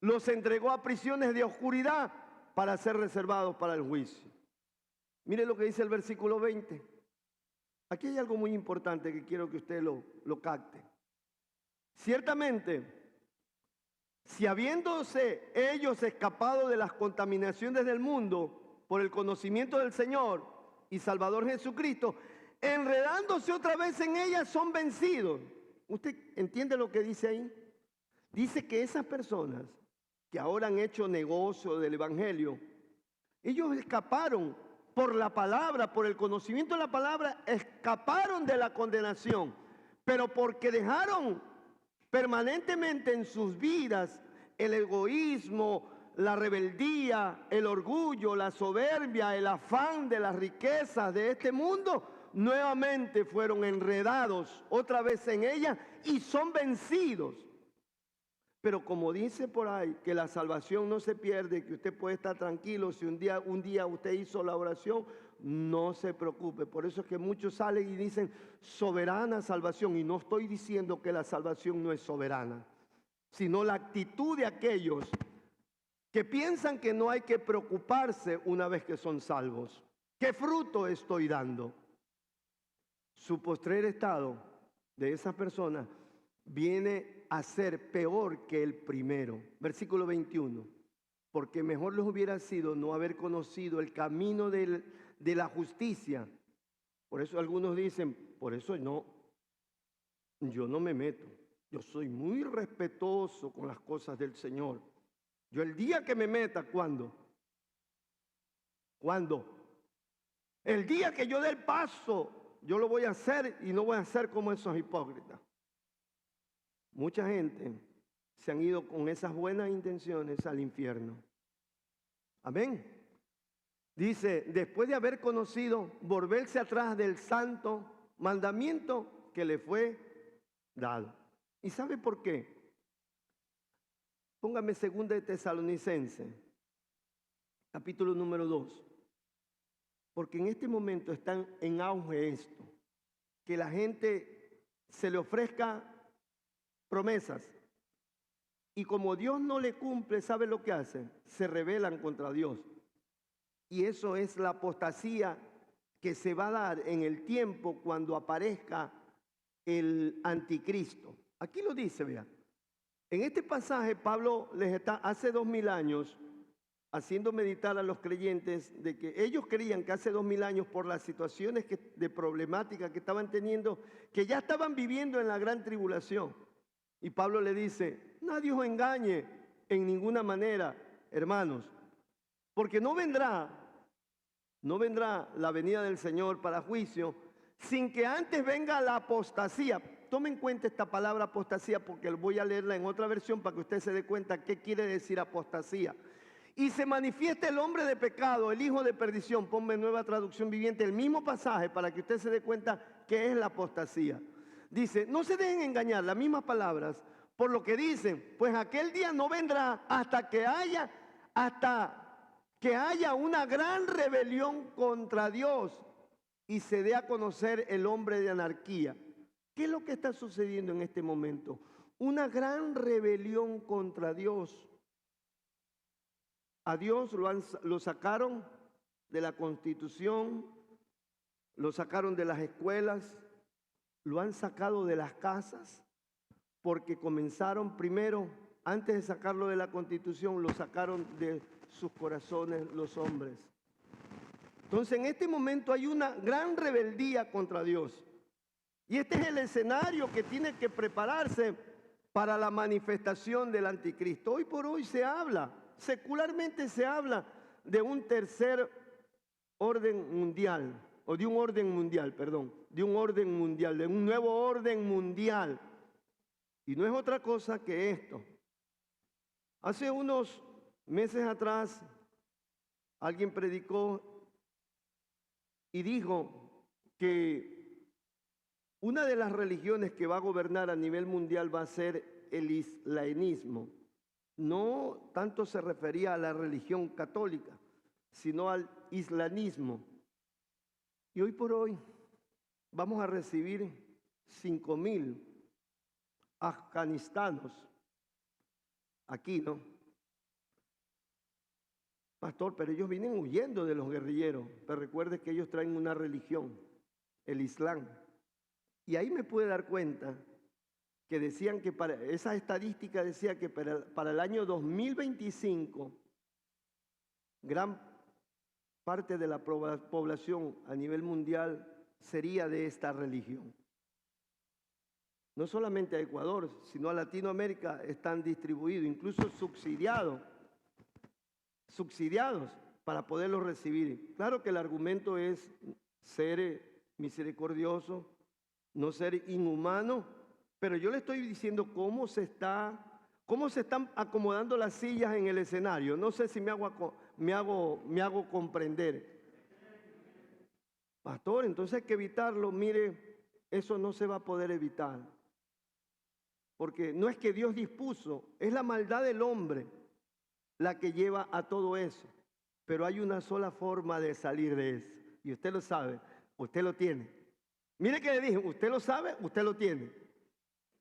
los entregó a prisiones de oscuridad para ser reservados para el juicio. Mire lo que dice el versículo 20. Aquí hay algo muy importante que quiero que usted lo capte. Ciertamente, si habiéndose ellos escapado de las contaminaciones del mundo por el conocimiento del Señor y Salvador Jesucristo, enredándose otra vez en ellas, son vencidos. ¿Usted entiende lo que dice ahí? Dice que esas personas que ahora han hecho negocio del Evangelio, ellos escaparon por la palabra, por el conocimiento de la palabra, escaparon de la condenación, pero porque dejaron permanentemente en sus vidas el egoísmo, la rebeldía, el orgullo, la soberbia, el afán de las riquezas de este mundo, nuevamente fueron enredados otra vez en ella y son vencidos. Pero como dice por ahí que la salvación no se pierde, que usted puede estar tranquilo si un día usted hizo la oración, no se preocupe. Por eso es que muchos salen y dicen soberana salvación, y no estoy diciendo que la salvación no es soberana, sino la actitud de aquellos que piensan que no hay que preocuparse una vez que son salvos. ¿Qué fruto estoy dando? Su postrer estado de esas personas viene a ser peor que el primero. Versículo 21. Porque mejor les hubiera sido no haber conocido el camino de la justicia. Por eso algunos dicen, por eso yo no me meto. Yo soy muy respetuoso con las cosas del Señor. Yo el día que me meta, ¿cuándo? ¿Cuándo? El día que yo dé el paso, yo lo voy a hacer y no voy a hacer como esos hipócritas. Mucha gente se han ido con esas buenas intenciones al infierno. Amén. Dice, después de haber conocido, volverse atrás del santo mandamiento que le fue dado. ¿Y sabe por qué? Póngame 2 de Tesalonicenses, capítulo número 2. Porque en este momento está en auge esto, que la gente se le ofrezca promesas, y como Dios no le cumple, ¿sabe lo que hacen? Se rebelan contra Dios. Y eso es la apostasía que se va a dar en el tiempo cuando aparezca el anticristo. Aquí lo dice, vean. En este pasaje Pablo les está hace 2000 años haciendo meditar a los creyentes de que ellos creían que hace 2000 años, por las situaciones de problemática que estaban teniendo, que ya estaban viviendo en la gran tribulación. Y Pablo le dice, nadie os engañe en ninguna manera, hermanos, porque no vendrá la venida del Señor para juicio sin que antes venga la apostasía. Tome en cuenta esta palabra apostasía porque voy a leerla en otra versión para que usted se dé cuenta qué quiere decir apostasía. Y se manifiesta el hombre de pecado, el hijo de perdición. Ponme Nueva Traducción Viviente, el mismo pasaje para que usted se dé cuenta qué es la apostasía. Dice, no se dejen engañar, las mismas palabras, por lo que dicen, pues aquel día no vendrá hasta que haya una gran rebelión contra Dios y se dé a conocer el hombre de anarquía. ¿Qué es lo que está sucediendo en este momento? Una gran rebelión contra Dios. A Dios lo sacaron de la Constitución, lo sacaron de las escuelas, lo han sacado de las casas, porque comenzaron primero, antes de sacarlo de la Constitución, lo sacaron de sus corazones los hombres. Entonces en este momento hay una gran rebeldía contra Dios. Y este es el escenario que tiene que prepararse para la manifestación del anticristo. Hoy por hoy se habla, secularmente se habla de un tercer orden mundial, o de un orden mundial, perdón, de un orden mundial, de un nuevo orden mundial. Y no es otra cosa que esto. Hace unos meses atrás, alguien predicó y dijo que una de las religiones que va a gobernar a nivel mundial va a ser el islamismo. No tanto se refería a la religión católica, sino al islamismo. Y hoy por hoy vamos a recibir 5.000 afganistanos aquí, ¿no? Pastor, pero ellos vienen huyendo de los guerrilleros. Pero recuerde que ellos traen una religión, el Islam. Y ahí me pude dar cuenta que decían que esa estadística decía que para el año 2025, gran parte de la población a nivel mundial sería de esta religión. No solamente a Ecuador, sino a Latinoamérica están distribuidos, incluso subsidiados para poderlos recibir. Claro que el argumento es ser misericordioso, no ser inhumano, pero yo le estoy diciendo cómo se están acomodando las sillas en el escenario. No sé si me hago comprender. Pastor, entonces hay que evitarlo. Mire, eso no se va a poder evitar. Porque no es que Dios dispuso, es la maldad del hombre la que lleva a todo eso. Pero hay una sola forma de salir de eso. Y usted lo sabe, usted lo tiene. Mire que le dije, usted lo sabe, usted lo tiene.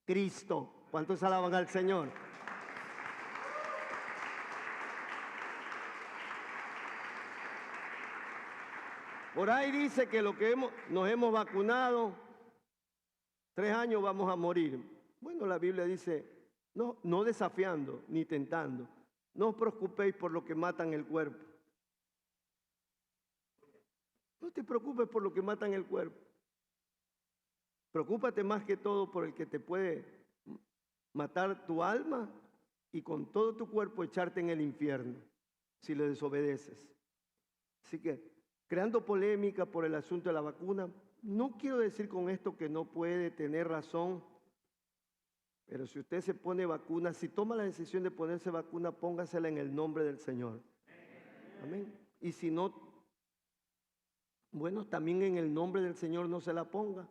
Cristo. ¿Cuántos alaban al Señor? Por ahí dice que lo que nos hemos vacunado, 3 años vamos a morir. Bueno, la Biblia dice, no desafiando ni tentando. No os preocupéis por lo que matan el cuerpo. No te preocupes por lo que matan el cuerpo. Preocúpate más que todo por el que te puede matar tu alma y con todo tu cuerpo echarte en el infierno si le desobedeces. Así que, creando polémica por el asunto de la vacuna, no quiero decir con esto que no puede tener razón, pero si usted se pone vacuna, si toma la decisión de ponerse vacuna, póngasela en el nombre del Señor. Amén. Y si no, bueno, también en el nombre del Señor no se la ponga.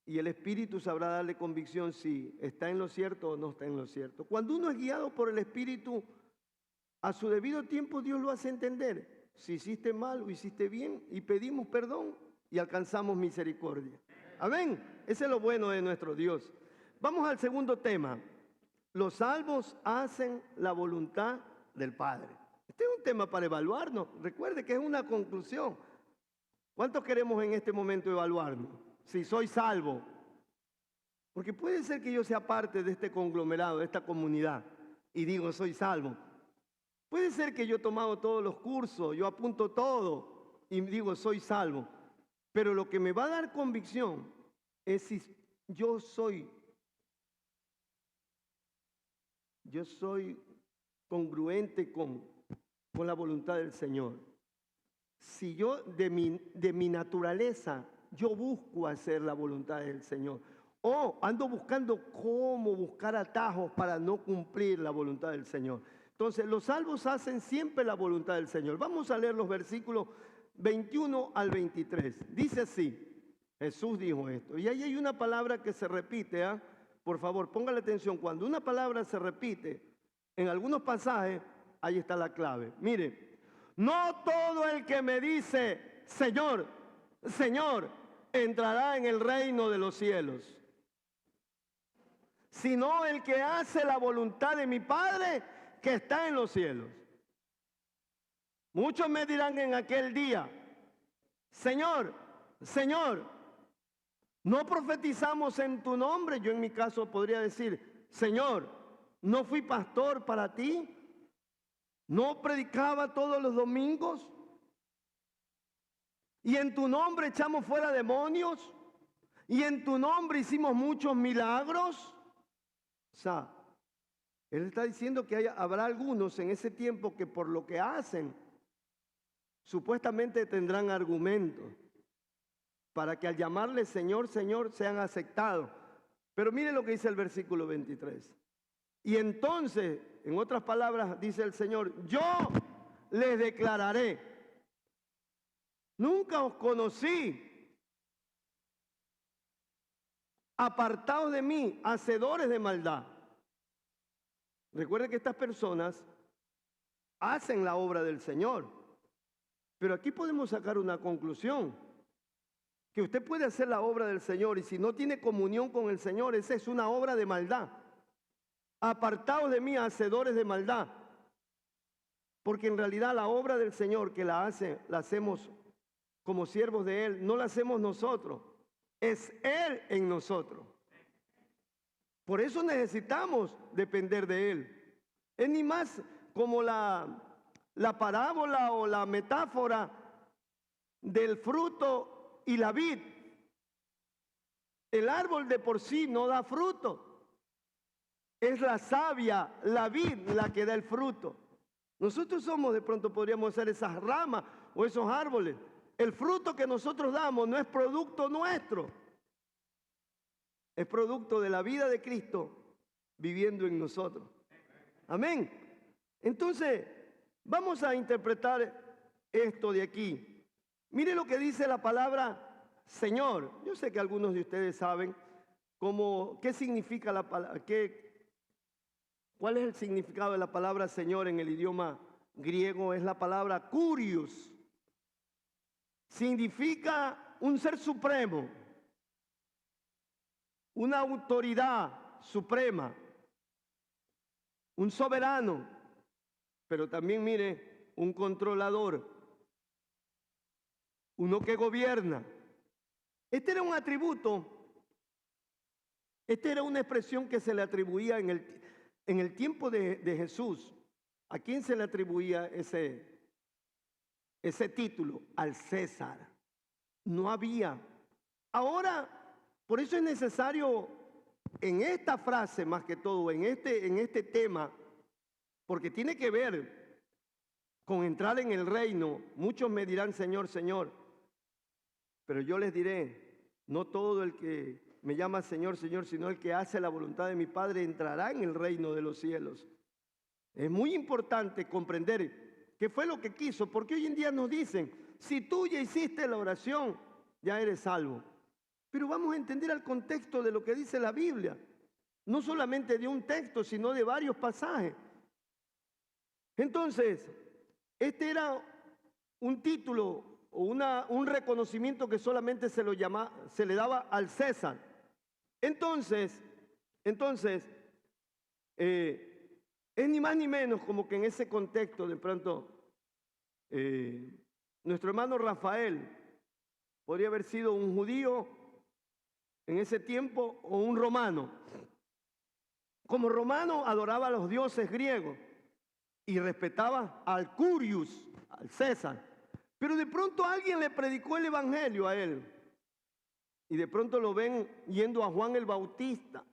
Y el Espíritu sabrá darle convicción si está en lo cierto o no está en lo cierto. Cuando uno es guiado por el Espíritu, a su debido tiempo Dios lo hace entender. Si hiciste mal o hiciste bien, y pedimos perdón y alcanzamos misericordia. Amén. Ese es lo bueno de nuestro Dios. Vamos al segundo tema. Los salvos hacen la voluntad del Padre. Este es un tema para evaluarnos. Recuerde que es una conclusión. ¿Cuántos queremos en este momento evaluarnos? Si soy salvo. Porque puede ser que yo sea parte de este conglomerado, de esta comunidad, y digo, soy salvo. Puede ser que yo he tomado todos los cursos, yo apunto todo, y digo, soy salvo. Pero lo que me va a dar convicción es si yo soy congruente con la voluntad del Señor. Si yo de mi naturaleza, yo busco hacer la voluntad del Señor. O ando buscando cómo buscar atajos para no cumplir la voluntad del Señor. Entonces, los salvos hacen siempre la voluntad del Señor. Vamos a leer los versículos 21 al 23. Dice así, Jesús dijo esto. Y ahí hay una palabra que se repite, ¿ah? Por favor, póngale atención. Cuando una palabra se repite, en algunos pasajes, ahí está la clave. Mire, no todo el que me dice, Señor, Señor, entrará en el reino de los cielos, sino el que hace la voluntad de mi Padre que está en los cielos. Muchos me dirán en aquel día, Señor, Señor, no profetizamos en tu nombre. Yo en mi caso podría decir, Señor, ¿no fui pastor para ti? ¿No predicaba todos los domingos? ¿Y en tu nombre echamos fuera demonios? ¿Y en tu nombre hicimos muchos milagros? O sea, él está diciendo que habrá algunos en ese tiempo que por lo que hacen, supuestamente tendrán argumentos para que al llamarle Señor, Señor, sean aceptados. Pero mire lo que dice el versículo 23. Y entonces, en otras palabras, dice el Señor, yo les declararé, nunca os conocí, apartados de mí, hacedores de maldad. Recuerde que estas personas hacen la obra del Señor. Pero aquí podemos sacar una conclusión, que usted puede hacer la obra del Señor y si no tiene comunión con el Señor, esa es una obra de maldad. Apartaos de mí, hacedores de maldad. Porque en realidad la obra del Señor que la hacemos como siervos de Él, no la hacemos nosotros, es Él en nosotros. Por eso necesitamos depender de Él. Es ni más como la parábola o la metáfora del fruto y la vid. El árbol de por sí no da fruto. Es la savia, la vid, la que da el fruto. Nosotros somos, de pronto podríamos ser esas ramas o esos árboles. El fruto que nosotros damos no es producto nuestro. Es producto de la vida de Cristo viviendo en nosotros. Amén. Entonces, vamos a interpretar esto de aquí. Mire lo que dice la palabra Señor. Yo sé que algunos de ustedes saben qué significa la palabra, cuál es el significado de la palabra Señor en el idioma griego. Es la palabra kurios. Significa un ser supremo, una autoridad suprema, un soberano, pero también, mire, un controlador, uno que gobierna. Este era un atributo, esta era una expresión que se le atribuía en el tiempo de Jesús. ¿A quién se le atribuía ese título? Al César. No había. Ahora, por eso es necesario en esta frase, más que todo, en este tema, porque tiene que ver con entrar en el reino. Muchos me dirán, Señor, Señor, pero yo les diré, no todo el que me llama Señor, Señor, sino el que hace la voluntad de mi Padre entrará en el reino de los cielos. Es muy importante comprender qué fue lo que quiso, porque hoy en día nos dicen, si tú ya hiciste la oración, ya eres salvo. Pero vamos a entender el contexto de lo que dice la Biblia. No solamente de un texto, sino de varios pasajes. Entonces, este era un título o un reconocimiento que solamente se le daba al César. Entonces, es ni más ni menos como que en ese contexto, de pronto, nuestro hermano Rafael podría haber sido un judío en ese tiempo o un romano. Como romano adoraba a los dioses griegos y respetaba al Curius, al César. Pero de pronto alguien le predicó el evangelio a él. Y de pronto lo ven yendo a Juan el Bautista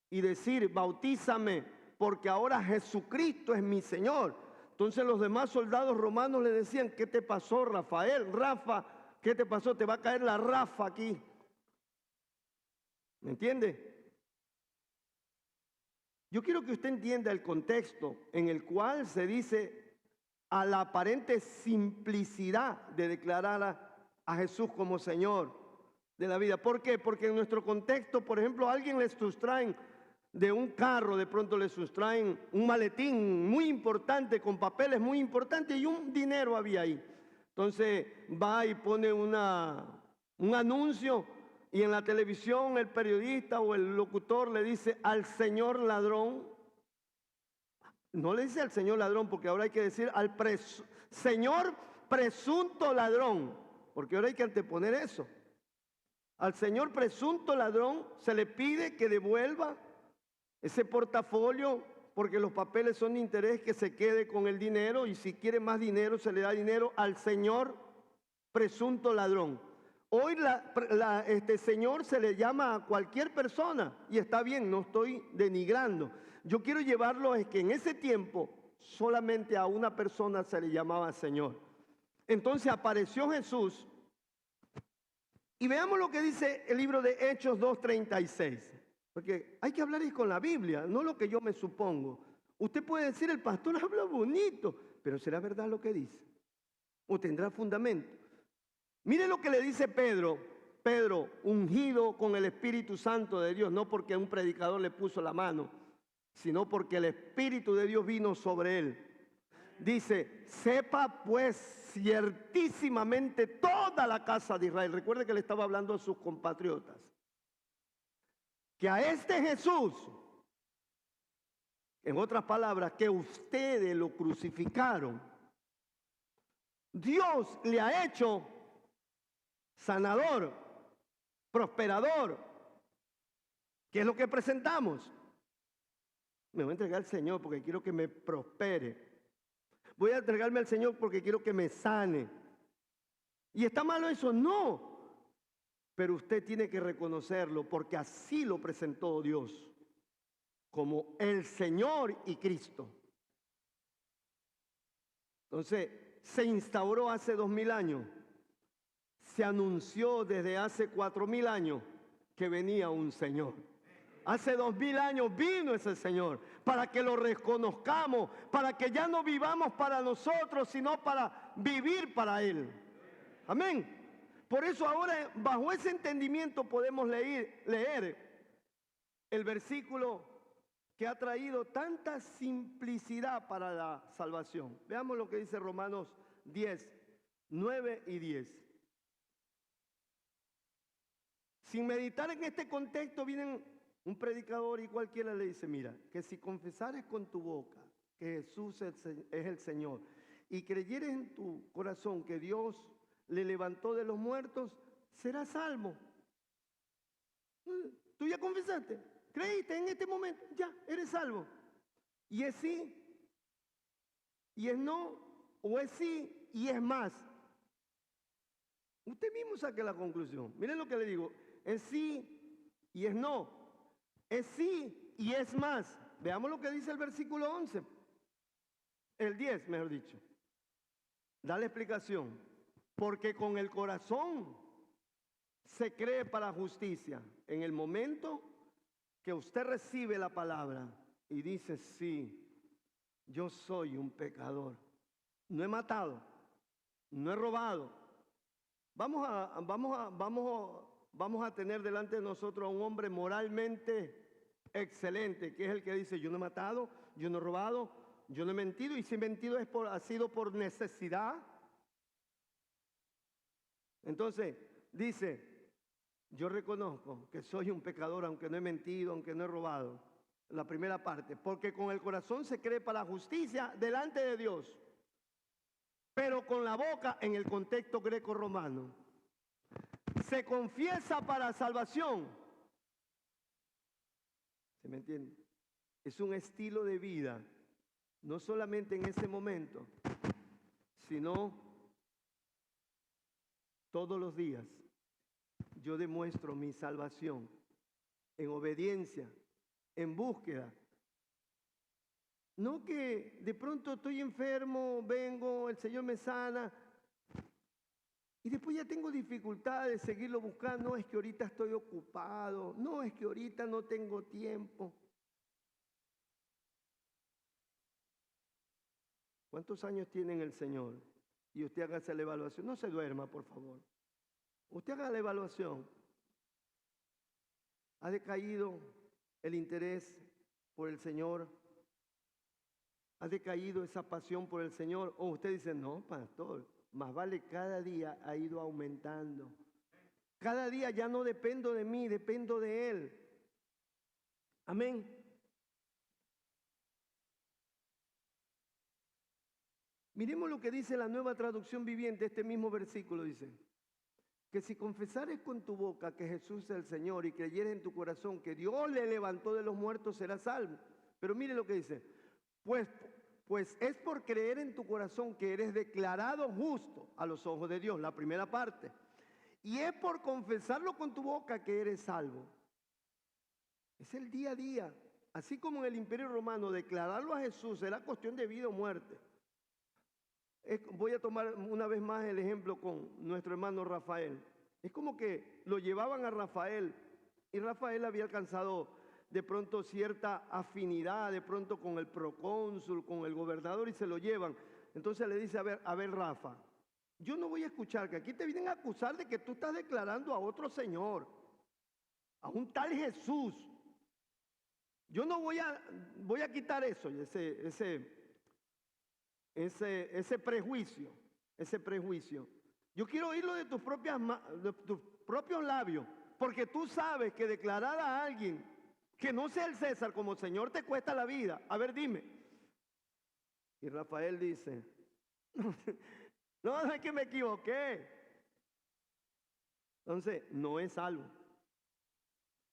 y decir, bautízame, porque ahora Jesucristo es mi Señor. Entonces los demás soldados romanos le decían, ¿qué te pasó, Rafael? Rafa, ¿qué te pasó? Te va a caer la Rafa aquí. ¿Me entiende? Yo quiero que usted entienda el contexto en el cual se dice a la aparente simplicidad de declarar a Jesús como Señor de la vida. ¿Por qué? Porque en nuestro contexto, por ejemplo, a alguien le sustraen de un carro, de pronto le sustraen un maletín muy importante, con papeles muy importantes y un dinero había ahí. Entonces va y pone un anuncio y en la televisión el periodista o el locutor le dice al señor ladrón. No le dice al señor ladrón, porque ahora hay que decir al señor presunto ladrón, porque ahora hay que anteponer eso. Al señor presunto ladrón se le pide que devuelva ese portafolio, porque los papeles son de interés, que se quede con el dinero, y si quiere más dinero se le da dinero al señor presunto ladrón. Hoy señor se le llama a cualquier persona y está bien, no estoy denigrando. Yo quiero llevarlo es que en ese tiempo solamente a una persona se le llamaba Señor. Entonces apareció Jesús y veamos lo que dice el libro de Hechos 2:36. Porque hay que hablar con la Biblia, no lo que yo me supongo. Usted puede decir, el pastor habla bonito, pero ¿será verdad lo que dice? ¿O tendrá fundamento? Mire lo que le dice Pedro, ungido con el Espíritu Santo de Dios, no porque un predicador le puso la mano, sino porque el Espíritu de Dios vino sobre él. dice, sepa pues ciertísimamente toda la casa de Israel. Recuerde que le estaba hablando a sus compatriotas. Que a este Jesús, en otras palabras, que ustedes lo crucificaron, Dios le ha hecho sanador, prosperador. ¿Qué es lo que presentamos? Me voy a entregar al Señor porque quiero que me prospere. Voy a entregarme al Señor porque quiero que me sane. ¿Y está malo eso? No. Pero usted tiene que reconocerlo porque así lo presentó Dios, como el Señor y Cristo. Entonces, se instauró hace 2000 años. Se anunció desde hace 4000 años que venía un Señor. Hace 2000 años vino ese Señor para que lo reconozcamos, para que ya no vivamos para nosotros, sino para vivir para Él. Amén. Por eso ahora, bajo ese entendimiento, podemos leer el versículo que ha traído tanta simplicidad para la salvación. Veamos lo que dice Romanos 10, 9 y 10. Sin meditar en este contexto, vienen un predicador y cualquiera le dice, mira, que si confesares con tu boca que Jesús es el Señor y creyeres en tu corazón que Dios le levantó de los muertos, serás salvo. Tú ya confesaste, creíste en este momento, ya eres salvo. Y es sí, y es no, o es sí y es más. Usted mismo saque la conclusión. Miren lo que le digo, es sí y es no. Es sí y es más. Veamos lo que dice el versículo 11. El 10, mejor dicho. Da la explicación. Porque con el corazón se cree para justicia. En el momento que usted recibe la palabra y dice, sí, yo soy un pecador. No he matado, no he robado. Vamos a tener delante de nosotros a un hombre moralmente excelente, que es el que dice, yo no he matado, yo no he robado, yo no he mentido, y si he mentido ha sido por necesidad. Entonces, dice, yo reconozco que soy un pecador, aunque no he mentido, aunque no he robado. La primera parte, porque con el corazón se cree para justicia delante de Dios, pero con la boca, en el contexto greco-romano, se confiesa para salvación. ¿Se me entiende? Es un estilo de vida, no solamente en ese momento, sino todos los días. Yo demuestro mi salvación en obediencia, en búsqueda. No que de pronto estoy enfermo, vengo, el Señor me sana, y después ya tengo dificultad de seguirlo buscando. No, es que ahorita estoy ocupado. No, es que ahorita no tengo tiempo. ¿Cuántos años tiene en el Señor? Y usted haga esa evaluación. No se duerma, por favor. Usted haga la evaluación. ¿Ha decaído el interés por el Señor? ¿Ha decaído esa pasión por el Señor? O usted dice, no, pastor, más vale cada día ha ido aumentando. Cada día ya no dependo de mí, dependo de Él. Amén. Miremos lo que dice la Nueva Traducción Viviente, este mismo versículo dice, que si confesares con tu boca que Jesús es el Señor y creyeres en tu corazón que Dios le levantó de los muertos, serás salvo. Pero mire lo que dice, pues es por creer en tu corazón que eres declarado justo a los ojos de Dios, la primera parte. Y es por confesarlo con tu boca que eres salvo. Es el día a día. Así como en el Imperio Romano declararlo a Jesús era cuestión de vida o muerte. Voy a tomar una vez más el ejemplo con nuestro hermano Rafael. Es como que lo llevaban a Rafael y Rafael había alcanzado de pronto cierta afinidad, de pronto con el procónsul, con el gobernador, y se lo llevan. Entonces le dice, a ver Rafa, yo no voy a escuchar que aquí te vienen a acusar de que tú estás declarando a otro señor, a un tal Jesús. Yo no voy a quitar eso, ese prejuicio, ese prejuicio. Yo quiero oírlo de de tus propios labios, porque tú sabes que declarar a alguien que no sea el César como Señor te cuesta la vida. A ver, dime. Y Rafael dice, no, es que me equivoqué. Entonces, no es salvo.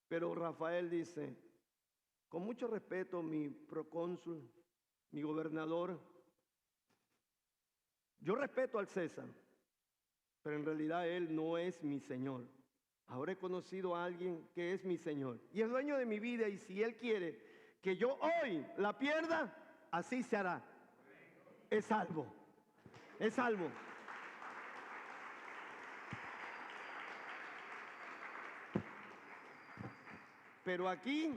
Pero Rafael dice, con mucho respeto, mi procónsul, mi gobernador, yo respeto al César, pero en realidad él no es mi Señor. Ahora he conocido a alguien que es mi Señor y es dueño de mi vida, y si él quiere que yo hoy la pierda, así se hará. Es salvo, es salvo. Pero aquí,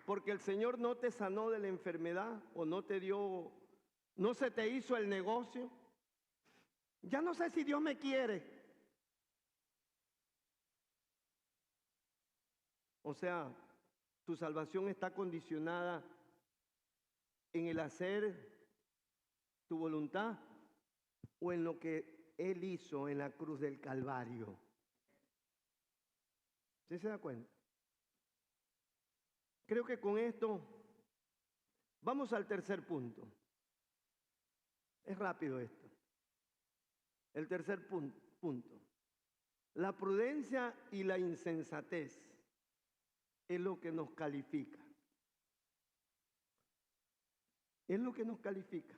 porque el Señor no te sanó de la enfermedad o no te dio, no se te hizo el negocio, ya no sé si Dios me quiere. O sea, tu salvación está condicionada en el hacer tu voluntad o en lo que Él hizo en la cruz del Calvario. ¿Sí se da cuenta? Creo que con esto vamos al tercer punto. Es rápido esto. El tercer punto. La prudencia y la insensatez es lo que nos califica. Es lo que nos califica.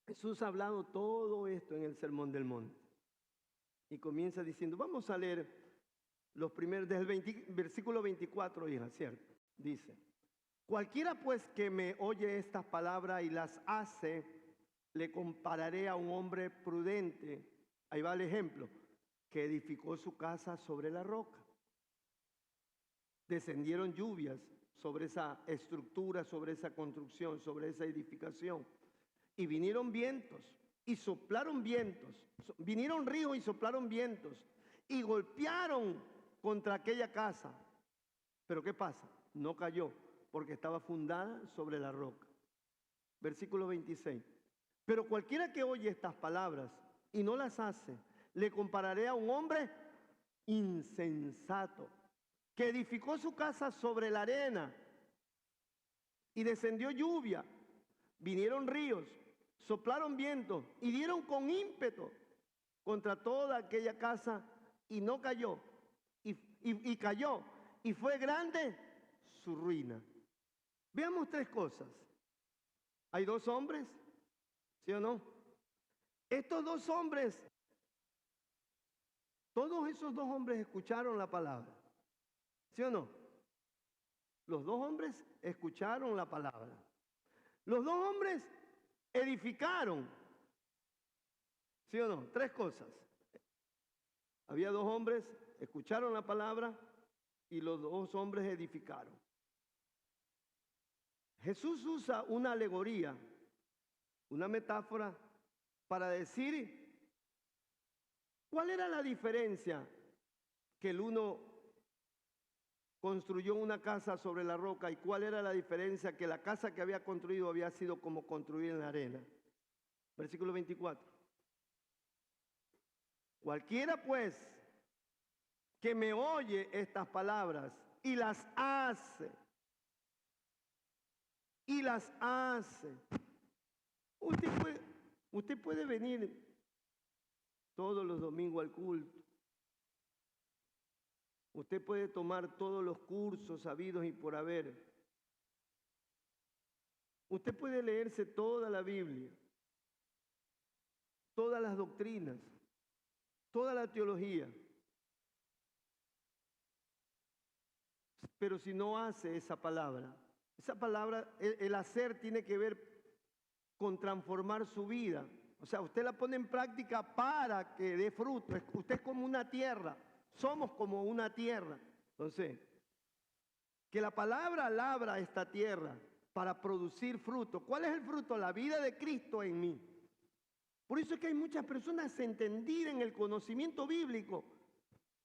Jesús ha hablado todo esto en el Sermón del Monte. Y comienza diciendo, vamos a leer los primeros, desde el versículo 24, hija, ¿cierto? Dice, cualquiera pues que me oye estas palabras y las hace, le compararé a un hombre prudente. Ahí va el ejemplo, que edificó su casa sobre la roca. Descendieron lluvias sobre esa estructura, sobre esa construcción, sobre esa edificación. Y vinieron vientos y soplaron vientos. Vinieron ríos y soplaron vientos y golpearon contra aquella casa. Pero ¿qué pasa? No cayó porque estaba fundada sobre la roca. Versículo 26. Pero cualquiera que oye estas palabras y no las hace, le compararé a un hombre insensato que edificó su casa sobre la arena y descendió lluvia, vinieron ríos, soplaron vientos y dieron con ímpetu contra toda aquella casa y no cayó, y cayó, y fue grande su ruina. Veamos tres cosas. Hay dos hombres, ¿sí o no? Estos dos hombres, todos esos dos hombres escucharon la palabra, ¿sí o no? Los dos hombres escucharon la palabra. Los dos hombres edificaron, ¿sí o no? Tres cosas. Había dos hombres, escucharon la palabra y los dos hombres edificaron. Jesús usa una alegoría, una metáfora para decir cuál era la diferencia que el uno construyó una casa sobre la roca y cuál era la diferencia que la casa que había construido había sido como construir en la arena. Versículo 24. Cualquiera pues que me oye estas palabras y las hace, Usted puede venir todos los domingos al culto. Usted puede tomar todos los cursos habidos y por haber. Usted puede leerse toda la Biblia, todas las doctrinas, toda la teología. Pero si no hace esa palabra, el hacer tiene que ver con transformar su vida. O sea, usted la pone en práctica para que dé fruto. Usted es como una tierra. Somos como una tierra. Entonces, que la palabra labra esta tierra para producir fruto. ¿Cuál es el fruto? La vida de Cristo en mí. Por eso es que hay muchas personas entendidas en el conocimiento bíblico,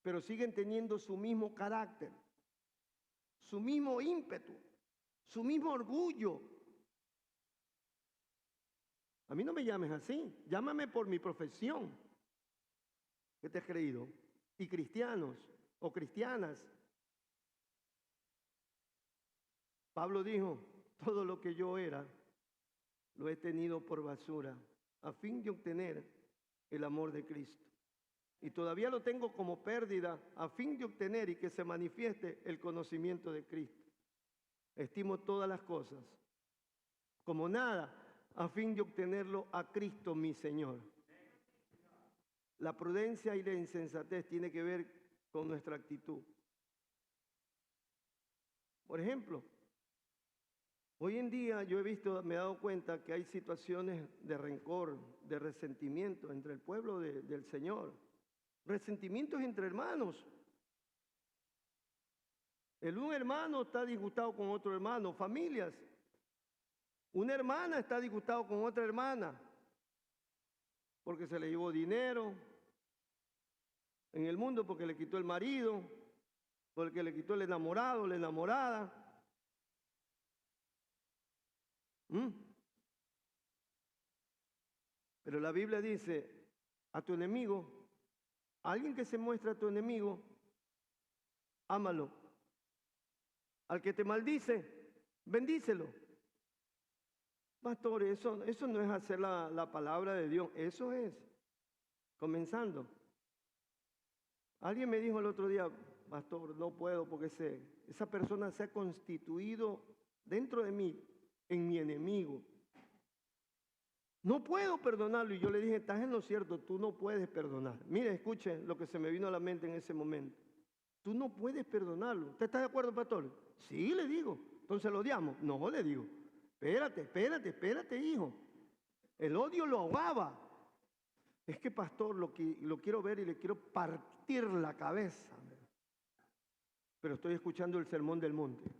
pero siguen teniendo su mismo carácter, su mismo ímpetu, su mismo orgullo. A mí no me llames así, llámame por mi profesión. ¿Qué te has creído? Y cristianos o cristianas. Pablo dijo, todo lo que yo era, lo he tenido por basura, a fin de obtener el amor de Cristo. Y todavía lo tengo como pérdida, a fin de obtener y que se manifieste el conocimiento de Cristo. Estimo todas las cosas como nada, a fin de obtenerlo a Cristo mi Señor. La prudencia y la insensatez tiene que ver con nuestra actitud. Por ejemplo, hoy en día yo me he dado cuenta que hay situaciones de rencor, de resentimiento entre el pueblo del Señor. Resentimientos entre hermanos. Un hermano está disgustado con otro hermano, familias. Una hermana está disgustada con otra hermana porque se le llevó dinero en el mundo, porque le quitó el marido, porque le quitó el enamorado, la enamorada. Pero la Biblia dice, a tu enemigo, a alguien que se muestra a tu enemigo, ámalo. Al que te maldice, bendícelo. Pastor, eso no es hacer la palabra de Dios, eso es comenzando. Alguien me dijo el otro día, pastor, no puedo porque esa persona se ha constituido dentro de mí en mi enemigo. No puedo perdonarlo. Y yo le dije, estás en lo cierto, tú no puedes perdonar. Mire, escuche lo que se me vino a la mente en ese momento. Tú no puedes perdonarlo. ¿Usted está de acuerdo, pastor? Sí, le digo. Entonces lo odiamos. No, le digo. Espérate, hijo. El odio lo ahogaba. Es que, pastor, lo quiero ver y le quiero partir la cabeza. Pero estoy escuchando el sermón del monte.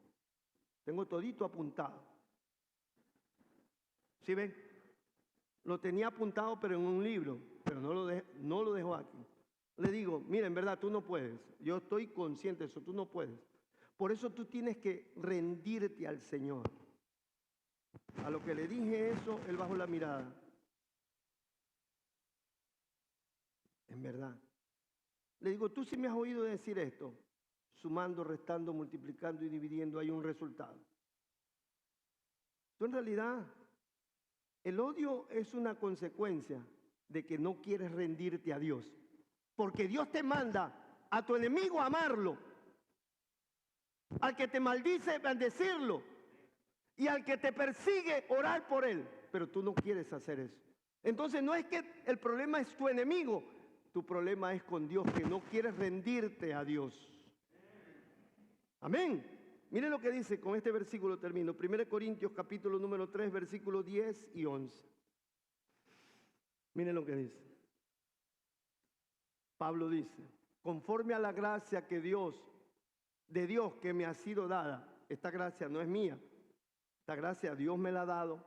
Tengo todito apuntado. ¿Sí ven? Lo tenía apuntado, pero en un libro. Pero no lo dejó aquí. Le digo, mira, en verdad tú no puedes. Yo estoy consciente de eso, tú no puedes. Por eso tú tienes que rendirte al Señor. A lo que le dije eso, él bajó la mirada. En verdad. Le digo, tú sí me has oído decir esto. Sumando, restando, multiplicando y dividiendo hay un resultado. Tú en realidad, el odio es una consecuencia de que no quieres rendirte a Dios. Porque Dios te manda a tu enemigo a amarlo. Al que te maldice, bendecirlo. Y al que te persigue, orar por él. Pero tú no quieres hacer eso. Entonces no es que el problema es tu enemigo. Tu problema es con Dios, que no quieres rendirte a Dios. Amén. Miren lo que dice, con este versículo termino. 1 Corintios capítulo número 3, versículos 10 y 11. Miren lo que dice. Pablo dice, conforme a la gracia de Dios que me ha sido dada. Esta gracia no es mía. Esta gracia Dios me la ha dado.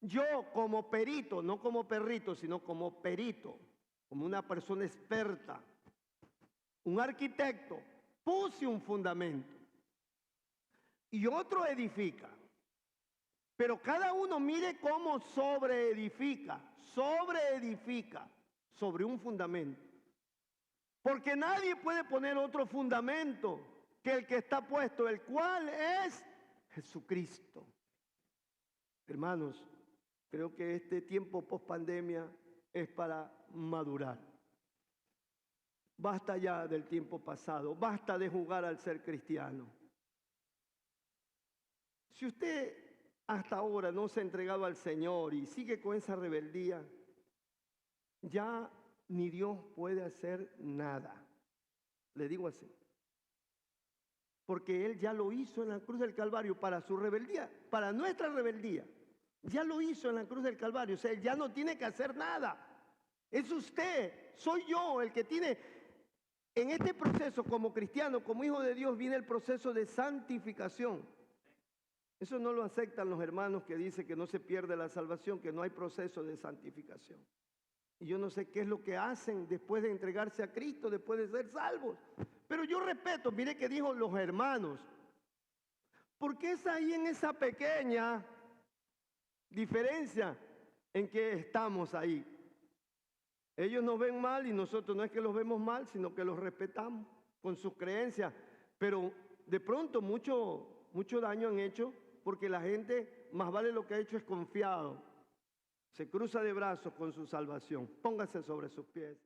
Yo como perito, no como perrito, sino como perito, como una persona experta, un arquitecto, puse un fundamento y otro edifica. Pero cada uno mire cómo sobreedifica sobre un fundamento. Porque nadie puede poner otro fundamento que el que está puesto, el cual es Jesucristo. Hermanos, creo que este tiempo post pandemia es para madurar. Basta ya del tiempo pasado, basta de jugar al ser cristiano. Si usted hasta ahora no se ha entregado al Señor y sigue con esa rebeldía, ya ni Dios puede hacer nada. Le digo así. Porque Él ya lo hizo en la cruz del Calvario para su rebeldía, para nuestra rebeldía. Ya lo hizo en la cruz del Calvario. O sea, Él ya no tiene que hacer nada. Es usted, soy yo el que tiene. En este proceso, como cristiano, como hijo de Dios, viene el proceso de santificación. Eso no lo aceptan los hermanos que dicen que no se pierde la salvación, que no hay proceso de santificación. Y yo no sé qué es lo que hacen después de entregarse a Cristo, después de ser salvos. Pero yo respeto, mire que dijo los hermanos. Porque es ahí en esa pequeña diferencia en que estamos ahí. Ellos nos ven mal y nosotros no es que los vemos mal, sino que los respetamos con sus creencias. Pero de pronto mucho daño han hecho porque la gente, más vale lo que ha hecho es confiado. Se cruza de brazos con su salvación. Póngase sobre sus pies.